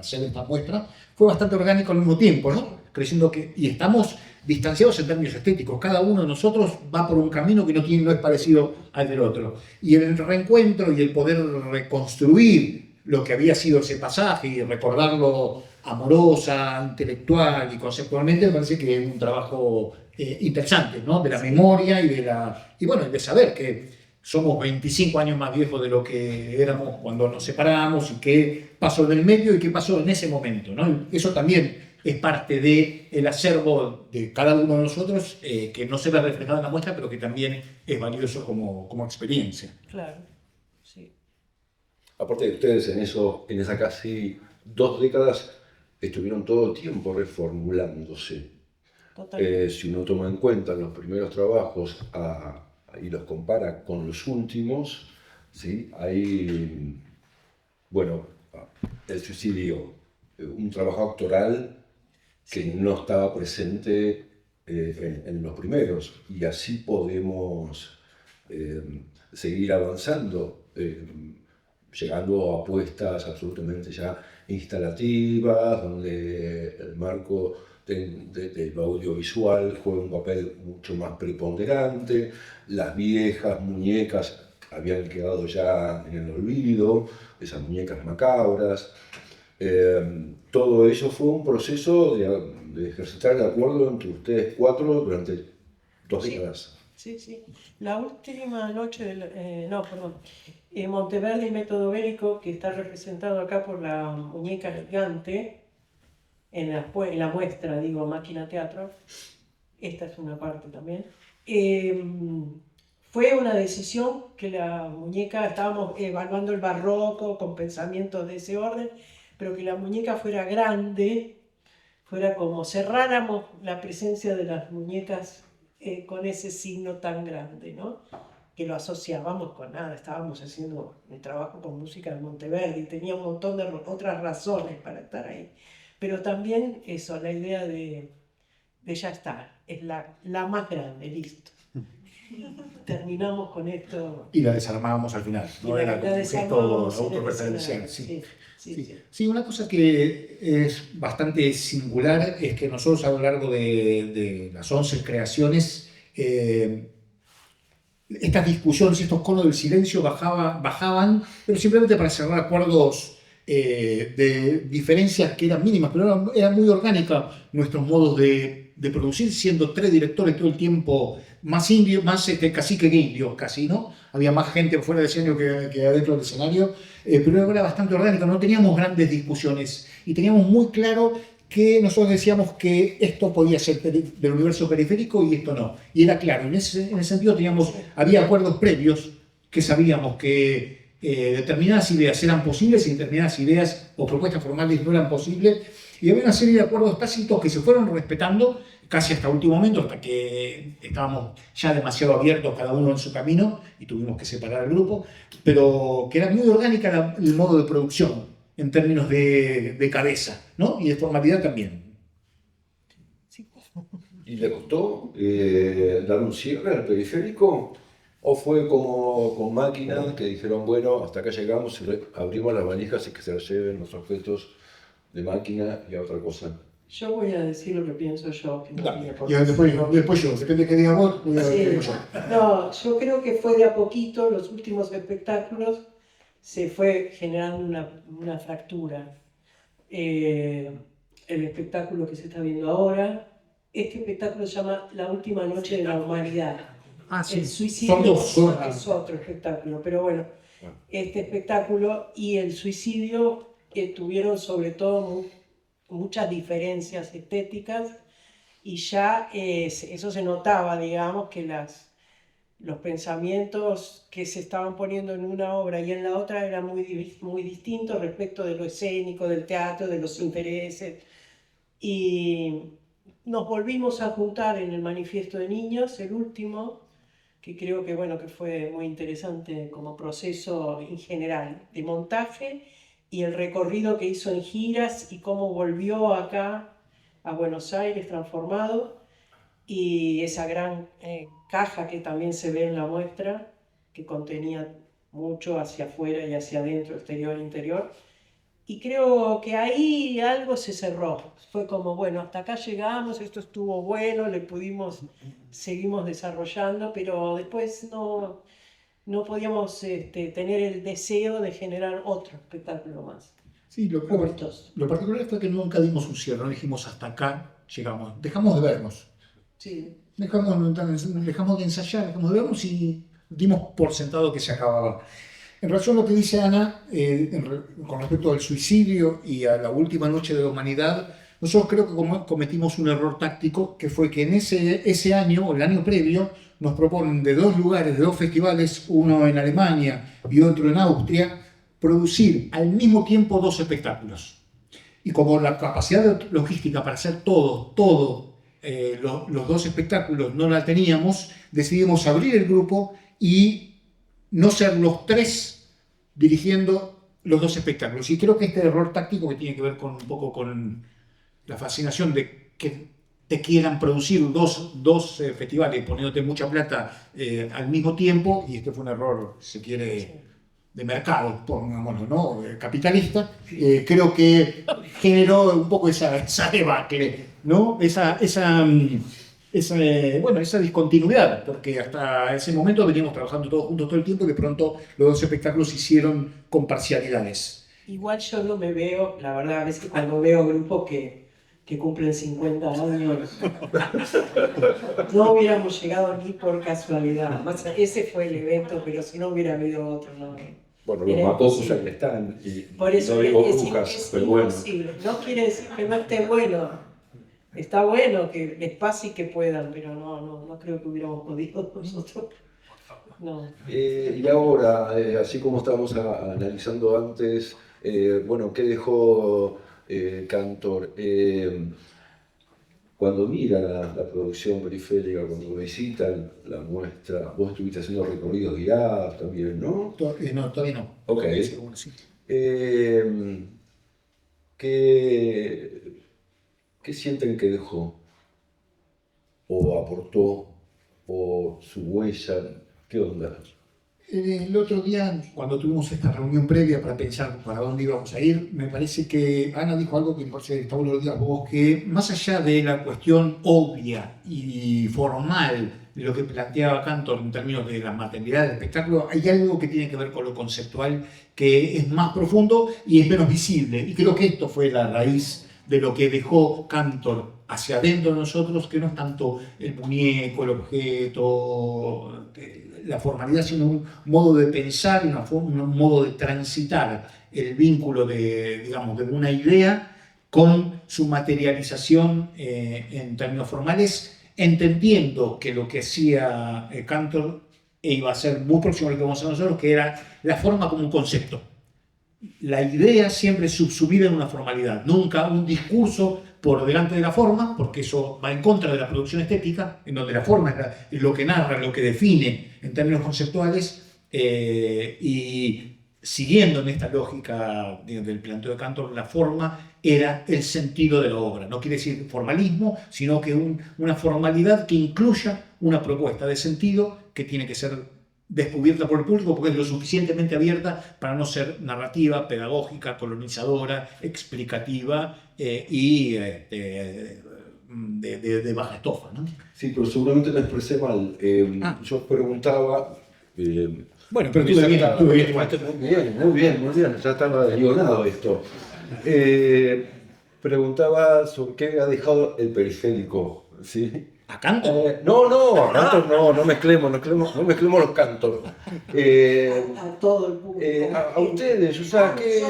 [SPEAKER 2] hacer esta muestra, fue bastante orgánico al mismo tiempo, ¿no? Creciendo y estamos distanciados en términos estéticos. Cada uno de nosotros va por un camino que no es parecido al del otro. Y el reencuentro y el poder reconstruir lo que había sido ese pasaje y recordarlo amorosa, intelectual y conceptualmente, me parece que es un trabajo interesante, ¿no? De la memoria y de saber que somos 25 años más viejos de lo que éramos cuando nos separamos y qué pasó en el medio y qué pasó en ese momento, ¿no? Eso también es parte del acervo de cada uno de nosotros, que no se ve reflejado en la muestra, pero que también es valioso como experiencia.
[SPEAKER 3] Claro, sí.
[SPEAKER 1] Aparte de ustedes, en esa casi 2 décadas estuvieron todo el tiempo reformulándose. Si uno toma en cuenta los primeros trabajos y los compara con los últimos, ¿sí? Hay, bueno, el suicidio, un trabajo actoral que no estaba presente en los primeros, y así podemos seguir avanzando, llegando a apuestas absolutamente ya instalativas, donde el marco del audiovisual juega un papel mucho más preponderante, las viejas muñecas habían quedado ya en el olvido, esas muñecas macabras. Todo eso fue un proceso de ejercitar el acuerdo entre ustedes 4 durante 2 décadas.
[SPEAKER 3] Sí. La última noche, Monteverde y Método Bélico, que está representado acá por la muñeca gigante, en la muestra, Máquina Teatro, esta es una parte también, fue una decisión que la muñeca, estábamos evaluando el barroco con pensamientos de ese orden, pero que la muñeca fuera grande, fuera como cerráramos la presencia de las muñecas con ese signo tan grande, ¿no? Que lo asociábamos con nada, estábamos haciendo el trabajo con música de Monteverde y tenía un montón de otras razones para estar ahí. Pero también eso, la idea de ya está, es la más grande, listo. Terminamos con esto.
[SPEAKER 2] Y la desarmábamos al final, ¿no? Era como un gesto autorreferencial. Sí, una cosa que es bastante singular es que nosotros a lo largo de las 11 creaciones, estas discusiones, estos conos del silencio bajaban, pero simplemente para cerrar acuerdos de diferencias que eran mínimas, pero era muy orgánica nuestros modos de producir, siendo 3 directores todo el tiempo, más indios, más cacique que indios casi, ¿no? Había más gente fuera del escenario que adentro del escenario, pero era bastante orgánica, no teníamos grandes discusiones y teníamos muy claro que nosotros decíamos que esto podía ser del universo periférico y esto no. Y era claro, en ese sentido había acuerdos previos que sabíamos que determinadas ideas eran posibles y determinadas ideas o propuestas formales no eran posibles. Y había una serie de acuerdos tácitos que se fueron respetando casi hasta último momento, hasta que estábamos ya demasiado abiertos cada uno en su camino y tuvimos que separar el grupo, pero que era muy orgánica el modo de producción en términos de cabeza, ¿no? Y de formalidad también.
[SPEAKER 1] ¿Y le costó dar un cierre al periférico? ¿O fue como con máquinas que dijeron, bueno, hasta acá llegamos, abrimos las valijas y que se las lleven los objetos de máquina y a otra cosa?
[SPEAKER 3] Yo voy a decir lo que pienso yo. Que no tiene por
[SPEAKER 2] Y
[SPEAKER 3] qué.
[SPEAKER 2] después yo, depende de qué diga vos, voy a decir yo.
[SPEAKER 3] No, yo creo que fue de a poquito, los últimos espectáculos se fue generando una fractura. El espectáculo que se está viendo ahora, este espectáculo se llama La última noche de la humanidad. El suicidio es otro espectáculo, pero bueno, este espectáculo y el suicidio tuvieron sobre todo muchas diferencias estéticas y ya eso se notaba, digamos, que los pensamientos que se estaban poniendo en una obra y en la otra eran muy distintos respecto de lo escénico, del teatro, de los intereses. Y nos volvimos a juntar en el Manifiesto de Niños, el último, que creo que, bueno, que fue muy interesante como proceso en general de montaje y el recorrido que hizo en giras y cómo volvió acá a Buenos Aires transformado y esa gran caja que también se ve en la muestra que contenía mucho hacia afuera y hacia adentro, exterior e interior. Y creo que ahí algo se cerró. Fue como, bueno, hasta acá llegamos, esto estuvo bueno, seguimos desarrollando, pero después no podíamos tener el deseo de generar otro espectáculo más.
[SPEAKER 2] Sí, lo particular fue que nunca dimos un cierre, no dijimos hasta acá llegamos, dejamos de vernos.
[SPEAKER 3] Sí.
[SPEAKER 2] Dejamos de ensayar, dejamos de vernos y dimos por sentado que se acababa. En relación a lo que dice Ana, con respecto al suicidio y a la última noche de la humanidad, nosotros creo que cometimos un error táctico, que fue que en ese año, o el año previo, nos proponen de 2 lugares, de 2 festivales, uno en Alemania y otro en Austria, producir al mismo tiempo 2 espectáculos. Y como la capacidad logística para hacer los 2 espectáculos no la teníamos, decidimos abrir el grupo y no ser los 3 dirigiendo los 2 espectáculos. Y creo que este error táctico que tiene que ver un poco con la fascinación de que te quieran producir dos festivales poniéndote mucha plata al mismo tiempo, y este fue un error, si se quiere, de mercado, pongámoslo, ¿no? Capitalista, creo que generó un poco esa debacle, ¿no? Esa discontinuidad, porque hasta ese momento veníamos trabajando todos juntos todo el tiempo y de pronto los 2 espectáculos se hicieron con parcialidades.
[SPEAKER 3] Igual yo no me veo, la verdad, a veces cuando veo grupos que cumplen 50 años, no hubiéramos llegado ni por casualidad. Ese fue el evento, pero si no hubiera habido otro, no.
[SPEAKER 1] Bueno, los matosos ya que están, y
[SPEAKER 3] por eso
[SPEAKER 1] no digo brujas, pero bueno.
[SPEAKER 3] No quiere decir que no esté bueno. Está bueno que les pase y que puedan, pero no creo que hubiéramos podido nosotros. No.
[SPEAKER 1] Y ahora, así como estábamos analizando antes, bueno, ¿qué dejó Cantor? Cuando mira la producción periférica, cuando visitan la muestra, vos estuviste haciendo recorridos guiados también, ¿no?
[SPEAKER 2] No, todavía no.
[SPEAKER 1] Ok.
[SPEAKER 2] Sí.
[SPEAKER 1] ¿Qué sienten que dejó? ¿O aportó? ¿O su huella? ¿Qué onda?
[SPEAKER 2] El otro día, cuando tuvimos esta reunión previa para pensar para dónde íbamos a ir, me parece que Ana dijo algo que me parece que está bueno, lo digas vos, que más allá de la cuestión obvia y formal de lo que planteaba Cantor en términos de la materialidad del espectáculo, hay algo que tiene que ver con lo conceptual, que es más profundo y es menos visible. Y creo que esto fue la raíz de lo que dejó Cantor hacia adentro de nosotros, que no es tanto el muñeco, el objeto, la formalidad, sino un modo de pensar, un modo de transitar el vínculo de una idea con su materialización en términos formales, entendiendo que lo que hacía Cantor iba a ser muy próximo a lo que vamos a hacer nosotros, que era la forma como un concepto. la idea siempre subsumida en una formalidad, nunca un discurso por delante de la forma, porque eso va en contra de la producción estética, en donde la forma es lo que narra, lo que define en términos conceptuales, y siguiendo en esta lógica del planteo de Cantor, la forma era el sentido de la obra. No quiere decir formalismo, sino que una formalidad que incluya una propuesta de sentido que tiene que ser descubierta por el público porque es lo suficientemente abierta para no ser narrativa, pedagógica, colonizadora, explicativa y de baja estofa, ¿no?
[SPEAKER 1] Sí, pero seguramente me expresé mal. Yo preguntaba...
[SPEAKER 2] bueno, pero estuve bien.
[SPEAKER 1] Muy bien, ya estaba guionado esto. Preguntaba sobre qué ha dejado el periférico, ¿sí?
[SPEAKER 2] ¿A Cantor?
[SPEAKER 1] No, a Cantor no mezclemos los Cantor.
[SPEAKER 3] A todo el público.
[SPEAKER 1] A ustedes, o sea que,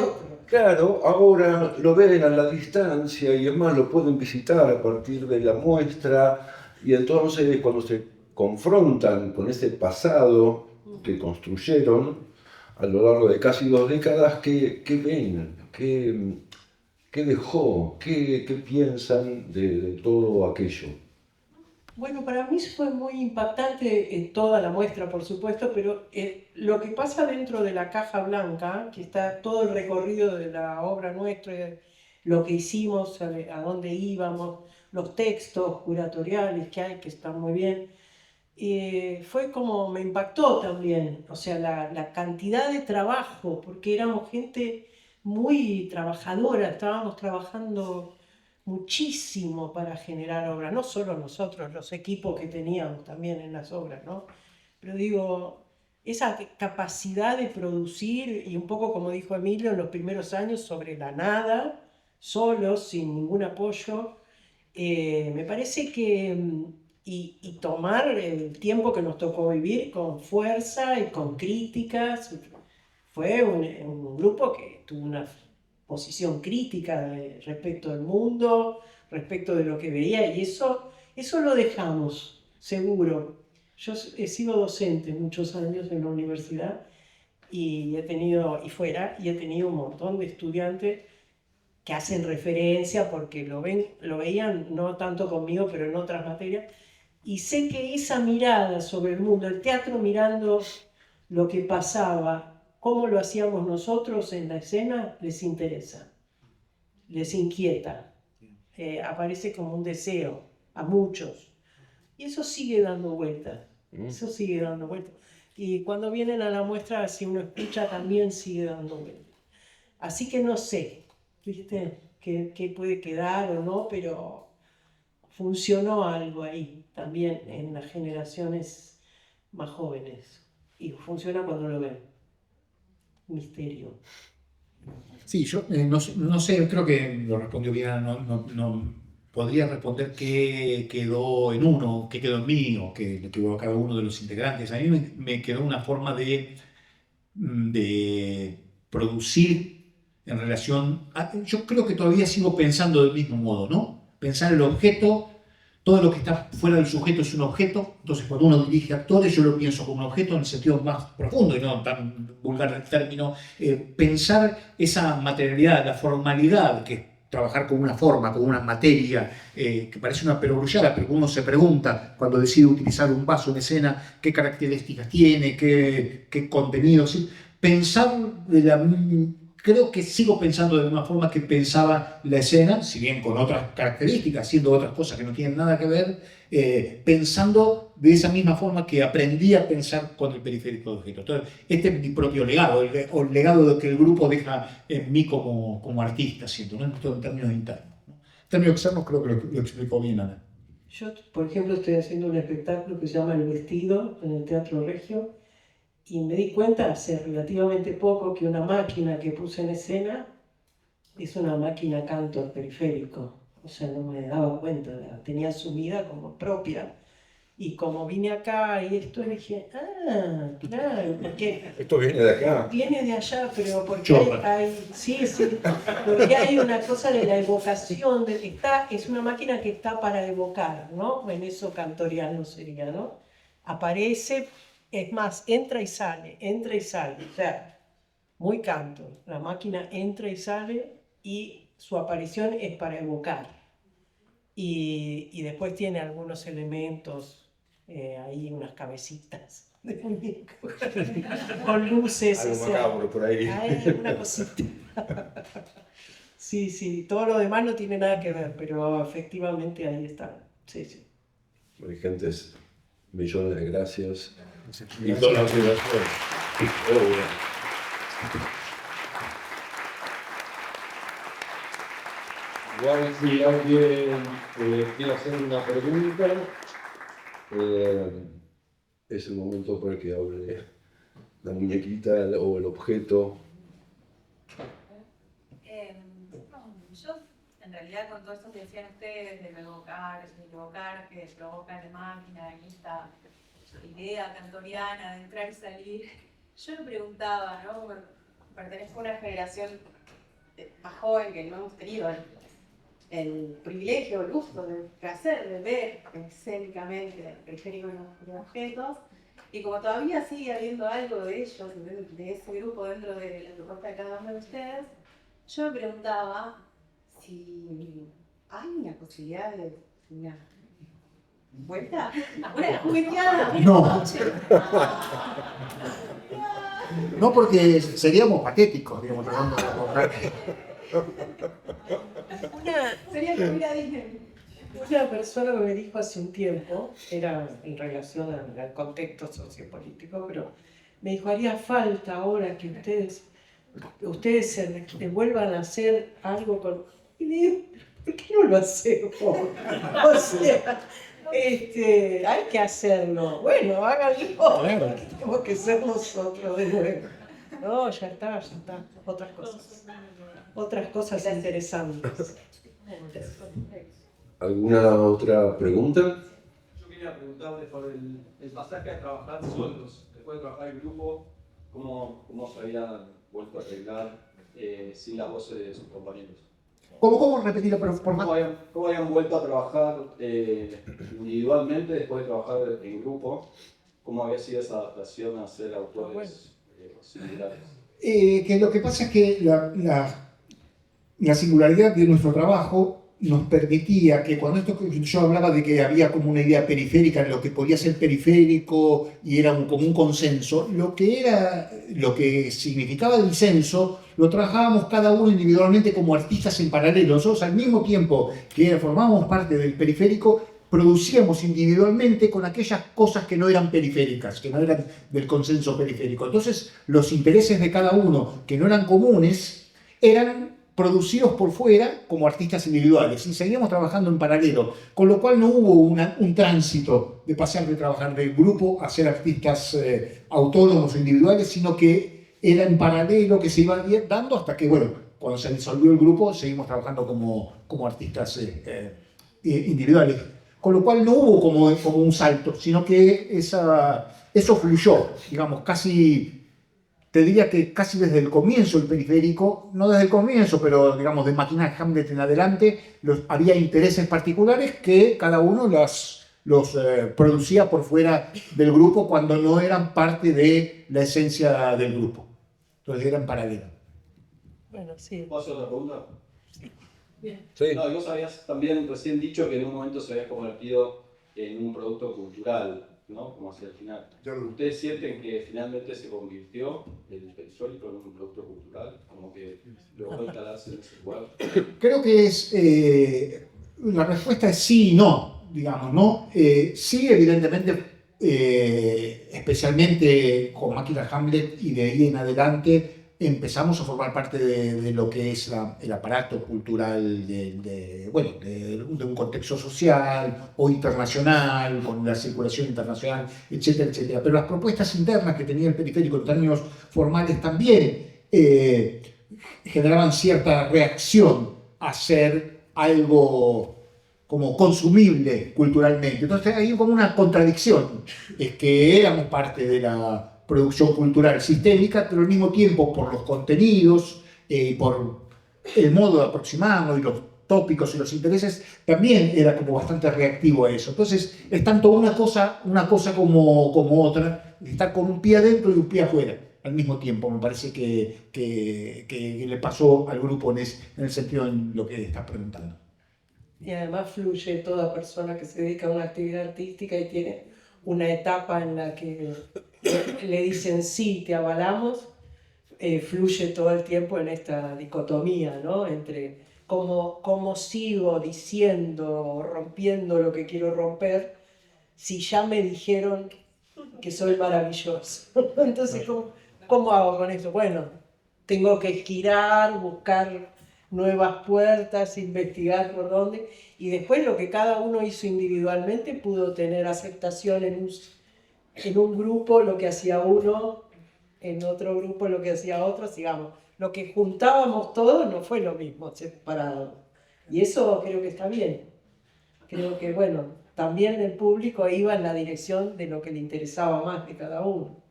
[SPEAKER 1] claro, ahora lo ven a la distancia y es más, lo pueden visitar a partir de la muestra y entonces cuando se confrontan con ese pasado que construyeron a lo largo de casi 2 décadas, ¿qué ven? ¿Qué dejó? ¿Qué piensan de todo aquello?
[SPEAKER 3] Bueno, para mí fue muy impactante en toda la muestra, por supuesto, pero lo que pasa dentro de la caja blanca, que está todo el recorrido de la obra nuestra, lo que hicimos, a dónde íbamos, los textos curatoriales que hay, que están muy bien, fue como me impactó también, o sea, la cantidad de trabajo, porque éramos gente muy trabajadora, estábamos trabajando muchísimo para generar obras, no solo nosotros, los equipos que teníamos también en las obras, ¿no? Pero digo, esa capacidad de producir, y un poco como dijo Emilio, en los primeros años sobre la nada, solos, sin ningún apoyo, me parece que, y tomar el tiempo que nos tocó vivir con fuerza y con críticas, fue un grupo que tuvo una posición crítica respecto al mundo, respecto de lo que veía, y eso lo dejamos, seguro. Yo he sido docente muchos años en la universidad y he tenido un montón de estudiantes que hacen referencia porque lo veían no tanto conmigo, pero en otras materias, y sé que esa mirada sobre el mundo, el teatro mirando lo que pasaba, cómo lo hacíamos nosotros en la escena, les interesa, les inquieta, aparece como un deseo a muchos. Y eso sigue dando vueltas, eso sigue dando vueltas. Y cuando vienen a la muestra, si uno escucha, también sigue dando vueltas. Así que no sé, ¿viste? ¿Qué puede quedar o no? Pero funcionó algo ahí también en las generaciones más jóvenes. Y funciona cuando lo ven. Misterio.
[SPEAKER 2] Sí, yo no sé, creo que lo respondió bien, no podría responder qué quedó en uno, qué quedó en mí, o qué le quedó a cada uno de los integrantes. A mí me quedó una forma de producir en relación yo creo que todavía sigo pensando del mismo modo, ¿no? Pensar el objeto, todo lo que está fuera del sujeto es un objeto, entonces cuando uno dirige actores yo lo pienso como un objeto en el sentido más profundo y no tan vulgar el término, pensar esa materialidad, la formalidad, que es trabajar con una forma, con una materia, que parece una perogrullada, pero uno se pregunta cuando decide utilizar un vaso en escena qué características tiene, qué contenido, ¿sí? Pensar creo que sigo pensando de la misma forma que pensaba la escena, si bien con otras características, haciendo otras cosas que no tienen nada que ver, pensando de esa misma forma que aprendí a pensar con el periférico de objeto. Entonces, este es mi propio legado, el legado que el grupo deja en mí como artista, siento, ¿no? En términos internos, ¿no? En términos externos creo que lo explicó bien Ana.
[SPEAKER 3] Yo, por ejemplo, estoy haciendo un espectáculo que se llama El Vestido en el Teatro Regio y me di cuenta hace relativamente poco que una máquina que puse en escena es una máquina Cantor periférico. O sea, no me daba cuenta, la tenía asumida como propia. Y como vine acá y esto, dije, claro, porque...
[SPEAKER 1] Esto viene de acá.
[SPEAKER 3] Viene de allá, pero porque sí, porque hay una cosa de la evocación, es una máquina que está para evocar, ¿no? En eso cantoriano sería, ¿no? Aparece, es más, entra y sale, o sea, muy canto. La máquina entra y sale y su aparición es para evocar. Y después tiene algunos elementos, ahí unas cabecitas de muñeco, con luces.
[SPEAKER 1] Algo macabro por ahí.
[SPEAKER 3] Hay una cosita. Sí, sí, todo lo demás no tiene nada que ver, pero efectivamente ahí está. Sí, sí.
[SPEAKER 1] Bueno, gente, millones de gracias. Y toda la observación. Igual si alguien quiere hacer una pregunta, es el momento para que hable la muñequita o el objeto.
[SPEAKER 4] Yo, en realidad, con todo esto que decían ustedes de evocar, que provoca la máquina, en esta idea cantoriana de entrar y salir, yo me preguntaba, ¿no? Pertenezco a una generación más joven que no hemos tenido el privilegio, el gusto del placer de ver escénicamente el periférico de objetos, y como todavía sigue habiendo algo de ellos, de ese grupo dentro de la propuesta de cada uno de ustedes, yo me preguntaba si hay una posibilidad de una vuelta, una jugueteada.
[SPEAKER 2] No. No, porque seríamos patéticos, digamos, tratando de lograr.
[SPEAKER 4] Sería como ir a Disney.
[SPEAKER 3] Una persona me dijo hace un tiempo, era en relación al contexto sociopolítico, pero me dijo, haría falta ahora que ustedes se vuelvan a hacer algo con... Y le digo, ¿por qué no lo hacemos? O sea, hay que hacerlo. Bueno, háganlo.
[SPEAKER 2] Claro.
[SPEAKER 3] Tenemos que ser nosotros de nuevo. No, ya está. Otras cosas interesantes.
[SPEAKER 1] ¿Alguna otra pregunta?
[SPEAKER 5] Yo quería preguntarle por el pasaje a trabajar solos, después de trabajar en grupo, ¿cómo se habían vuelto a arreglar sin la voz de sus compañeros?
[SPEAKER 2] ¿Cómo repetirlo? Pero por más...
[SPEAKER 5] ¿Cómo habían vuelto a trabajar individualmente después de trabajar en grupo? ¿Cómo había sido esa adaptación a ser autores similares?
[SPEAKER 2] Que lo que pasa es que la singularidad de nuestro trabajo nos permitía que cuando yo hablaba de que había como una idea periférica en lo que podía ser periférico y era como un consenso, lo que significaba el disenso lo trabajábamos cada uno individualmente como artistas en paralelo. Nosotros al mismo tiempo que formábamos parte del periférico, producíamos individualmente con aquellas cosas que no eran periféricas, que no eran del consenso periférico. Entonces los intereses de cada uno, que no eran comunes, eran producidos por fuera como artistas individuales y seguíamos trabajando en paralelo, con lo cual no hubo un tránsito de pasar de trabajar del grupo a ser artistas autónomos o individuales, sino que era en paralelo que se iba dando hasta que, bueno, cuando se disolvió el grupo seguimos trabajando como artistas individuales, con lo cual no hubo como un salto, sino que eso fluyó, digamos, te diría que casi desde el comienzo el periférico, no desde el comienzo, pero digamos de Máquina Hamlet en adelante, había intereses particulares que cada uno los producía por fuera del grupo cuando no eran parte de la esencia del grupo. Entonces eran paralelos.
[SPEAKER 3] Bueno, sí.
[SPEAKER 5] ¿Puedo hacer otra pregunta?
[SPEAKER 1] Sí.
[SPEAKER 5] No, y vos habías también recién dicho que en un momento se había convertido en un producto cultural, ¿no? Como hacia el final. ¿Ustedes sienten que finalmente se convirtió el periférico en un producto cultural? Como que logró instalarse en ese lugar.
[SPEAKER 2] Creo que la respuesta es sí y no, digamos, ¿no? Sí, evidentemente, especialmente con Máquina Hamlet y de ahí en adelante, empezamos a formar parte de lo que es el aparato cultural de un contexto social o internacional, con la circulación internacional, etcétera, etcétera. Pero las propuestas internas que tenía el periférico en términos formales también generaban cierta reacción a ser algo como consumible culturalmente. Entonces hay como una contradicción, es que éramos parte de la producción cultural sistémica, pero al mismo tiempo por los contenidos, por el modo de aproximarnos y los tópicos y los intereses, también era como bastante reactivo a eso. Entonces es tanto una cosa como otra, está con un pie adentro y un pie afuera. al mismo tiempo. Me parece que le pasó al grupo en el sentido en lo que estás preguntando.
[SPEAKER 3] Y además fluye toda persona que se dedica a una actividad artística y tiene una etapa en la que le dicen sí, te avalamos, fluye todo el tiempo en esta dicotomía, ¿no? Entre cómo sigo diciendo, rompiendo lo que quiero romper, si ya me dijeron que soy maravilloso. Entonces, ¿cómo hago con eso? Bueno, tengo que girar, buscar nuevas puertas, investigar por dónde, y después lo que cada uno hizo individualmente pudo tener aceptación en un grupo, lo que hacía uno, en otro grupo lo que hacía otro, digamos. Lo que juntábamos todos no fue lo mismo separado. Y eso creo que está bien. Creo que, bueno, también el público iba en la dirección de lo que le interesaba más de cada uno.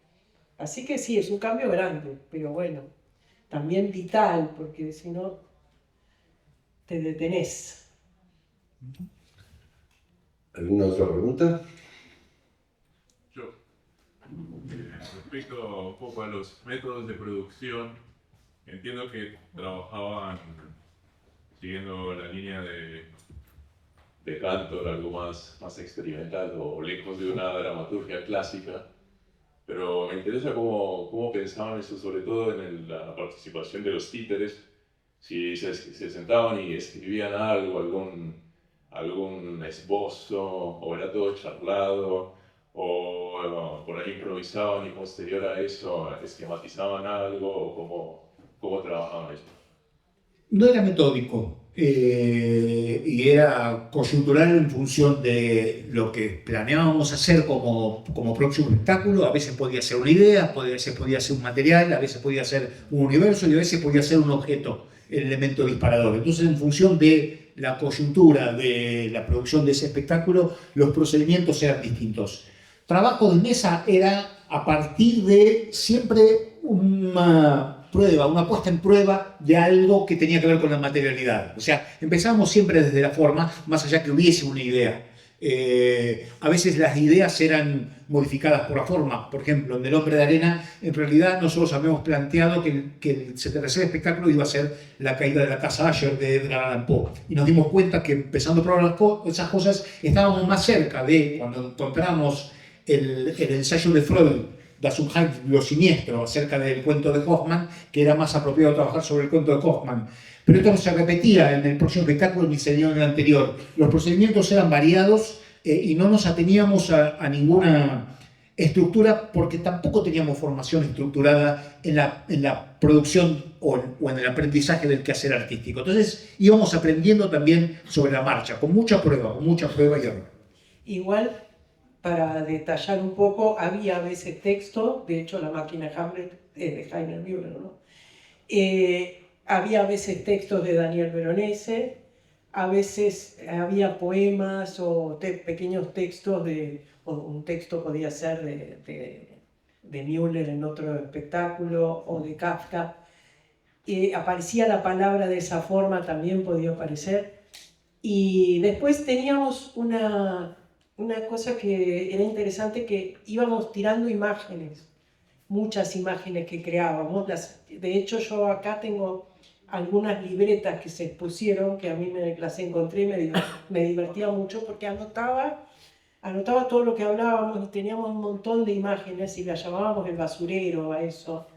[SPEAKER 3] Así que sí, es un cambio grande, pero bueno, también vital, porque si no, te detenés.
[SPEAKER 1] ¿Alguna otra pregunta?
[SPEAKER 6] Yo, respecto un poco a los métodos de producción, entiendo que trabajaban siguiendo la línea de Cantor, algo más experimental o lejos de una dramaturgia clásica, pero me interesa cómo pensaban eso, sobre todo en la participación de los títeres, si se sentaban y escribían algo, algún esbozo, o era todo charlado, o por ahí improvisaban y posterior a eso esquematizaban algo, o cómo trabajaban eso.
[SPEAKER 2] No era metódico y era coyuntural en función de lo que planeábamos hacer como próximo espectáculo. A veces podía ser una idea, a veces podía ser un material, a veces podía ser un universo y a veces podía ser un objeto, el elemento disparador. Entonces, en función de la coyuntura de la producción de ese espectáculo, los procedimientos eran distintos. Trabajo de mesa era a partir de siempre una puesta en prueba de algo que tenía que ver con la materialidad. O sea, empezábamos siempre desde la forma, más allá que hubiese una idea. A veces las ideas eran modificadas por la forma. Por ejemplo, en El Hombre de Arena, en realidad nosotros habíamos planteado que el tercer espectáculo iba a ser la caída de la casa Usher de Edgar Allan Poe. Y nos dimos cuenta que empezando a probar esas cosas estábamos más cerca de cuando encontramos el ensayo de Freud, Das Unheil, lo siniestro, acerca del cuento de Hoffmann, que era más apropiado trabajar sobre el cuento de Hoffmann. Pero esto no se repetía en el próximo espectáculo ni se dio en el anterior. Los procedimientos eran variados y no nos ateníamos a ninguna estructura porque tampoco teníamos formación estructurada en la producción o en el aprendizaje del quehacer artístico. Entonces íbamos aprendiendo también sobre la marcha, con mucha prueba y error.
[SPEAKER 3] Igual, para detallar un poco, había a veces texto, de hecho la máquina Hamlet es de Heiner Müller, ¿no? Había a veces textos de Daniel Veronese, a veces había poemas o pequeños textos, o un texto podía ser de Müller en otro espectáculo o de Kafka. Aparecía la palabra de esa forma, también podía aparecer. Y después teníamos una cosa que era interesante, que íbamos tirando imágenes, muchas imágenes que creábamos. De hecho, yo acá tengo algunas libretas que se expusieron, que a mí las encontré y me divertía mucho porque anotaba todo lo que hablábamos y teníamos un montón de imágenes y las llamábamos el basurero a eso.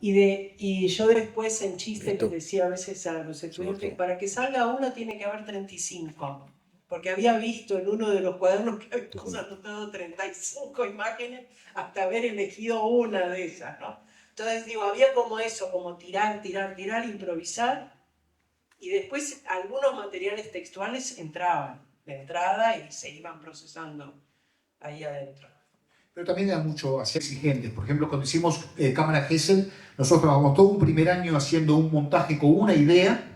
[SPEAKER 3] Y yo después en chiste les decía a veces a los estudiantes, para que salga una tiene que haber 35. Porque había visto en uno de los cuadernos que habíamos anotado 35 imágenes hasta haber elegido una de esas, ¿no? Entonces digo, había como eso, como tirar, improvisar, y después algunos materiales textuales entraban de entrada y se iban procesando ahí adentro.
[SPEAKER 2] Pero también eran mucho así exigentes. Por ejemplo, cuando hicimos Cámara Gesell, nosotros trabajamos todo un primer año haciendo un montaje con una idea,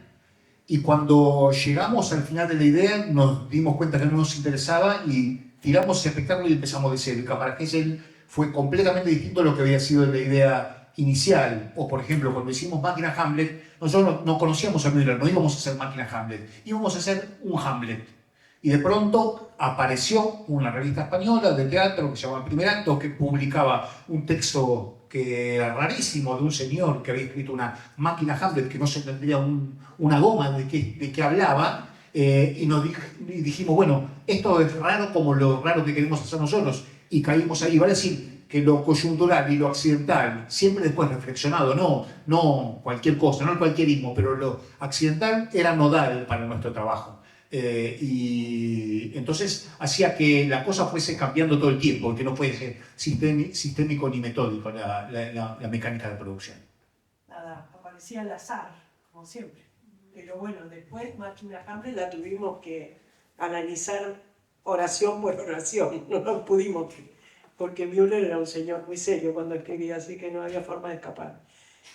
[SPEAKER 2] y cuando llegamos al final de la idea nos dimos cuenta que no nos interesaba y tiramos ese espectáculo y empezamos de cero. Cámara Gesell fue completamente distinto a lo que había sido la idea inicial. O por ejemplo, cuando hicimos Máquina Hamlet, nosotros no conocíamos a Müller, no íbamos a hacer Máquina Hamlet, íbamos a hacer un Hamlet. Y de pronto apareció una revista española de teatro que se llamaba Primer Acto, que publicaba un texto que era rarísimo, de un señor que había escrito una máquina Hamlet que no se entendía una goma de qué hablaba, y dijimos, bueno, esto es raro como lo raro que queremos hacer nosotros, y caímos ahí. Vale decir que lo coyuntural y lo accidental, siempre después reflexionado, no cualquier cosa, no el cualquierismo, pero lo accidental era nodal para nuestro trabajo. Y entonces hacía que la cosa fuese cambiando todo el tiempo, que no fuese sistémico ni metódico la mecánica de producción.
[SPEAKER 3] Nada, aparecía al azar, como siempre. Pero bueno, después Máquina Hamlet la tuvimos que analizar oración por oración, no nos pudimos, porque Müller era un señor muy serio cuando escribía, así que no había forma de escapar.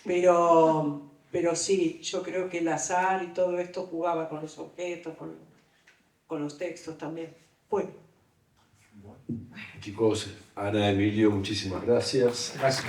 [SPEAKER 3] Pero sí, yo creo que el azar y todo esto jugaba con los objetos, con los textos también. Bueno.
[SPEAKER 1] Chicos, Ana, Emilio, muchísimas gracias.
[SPEAKER 2] Gracias.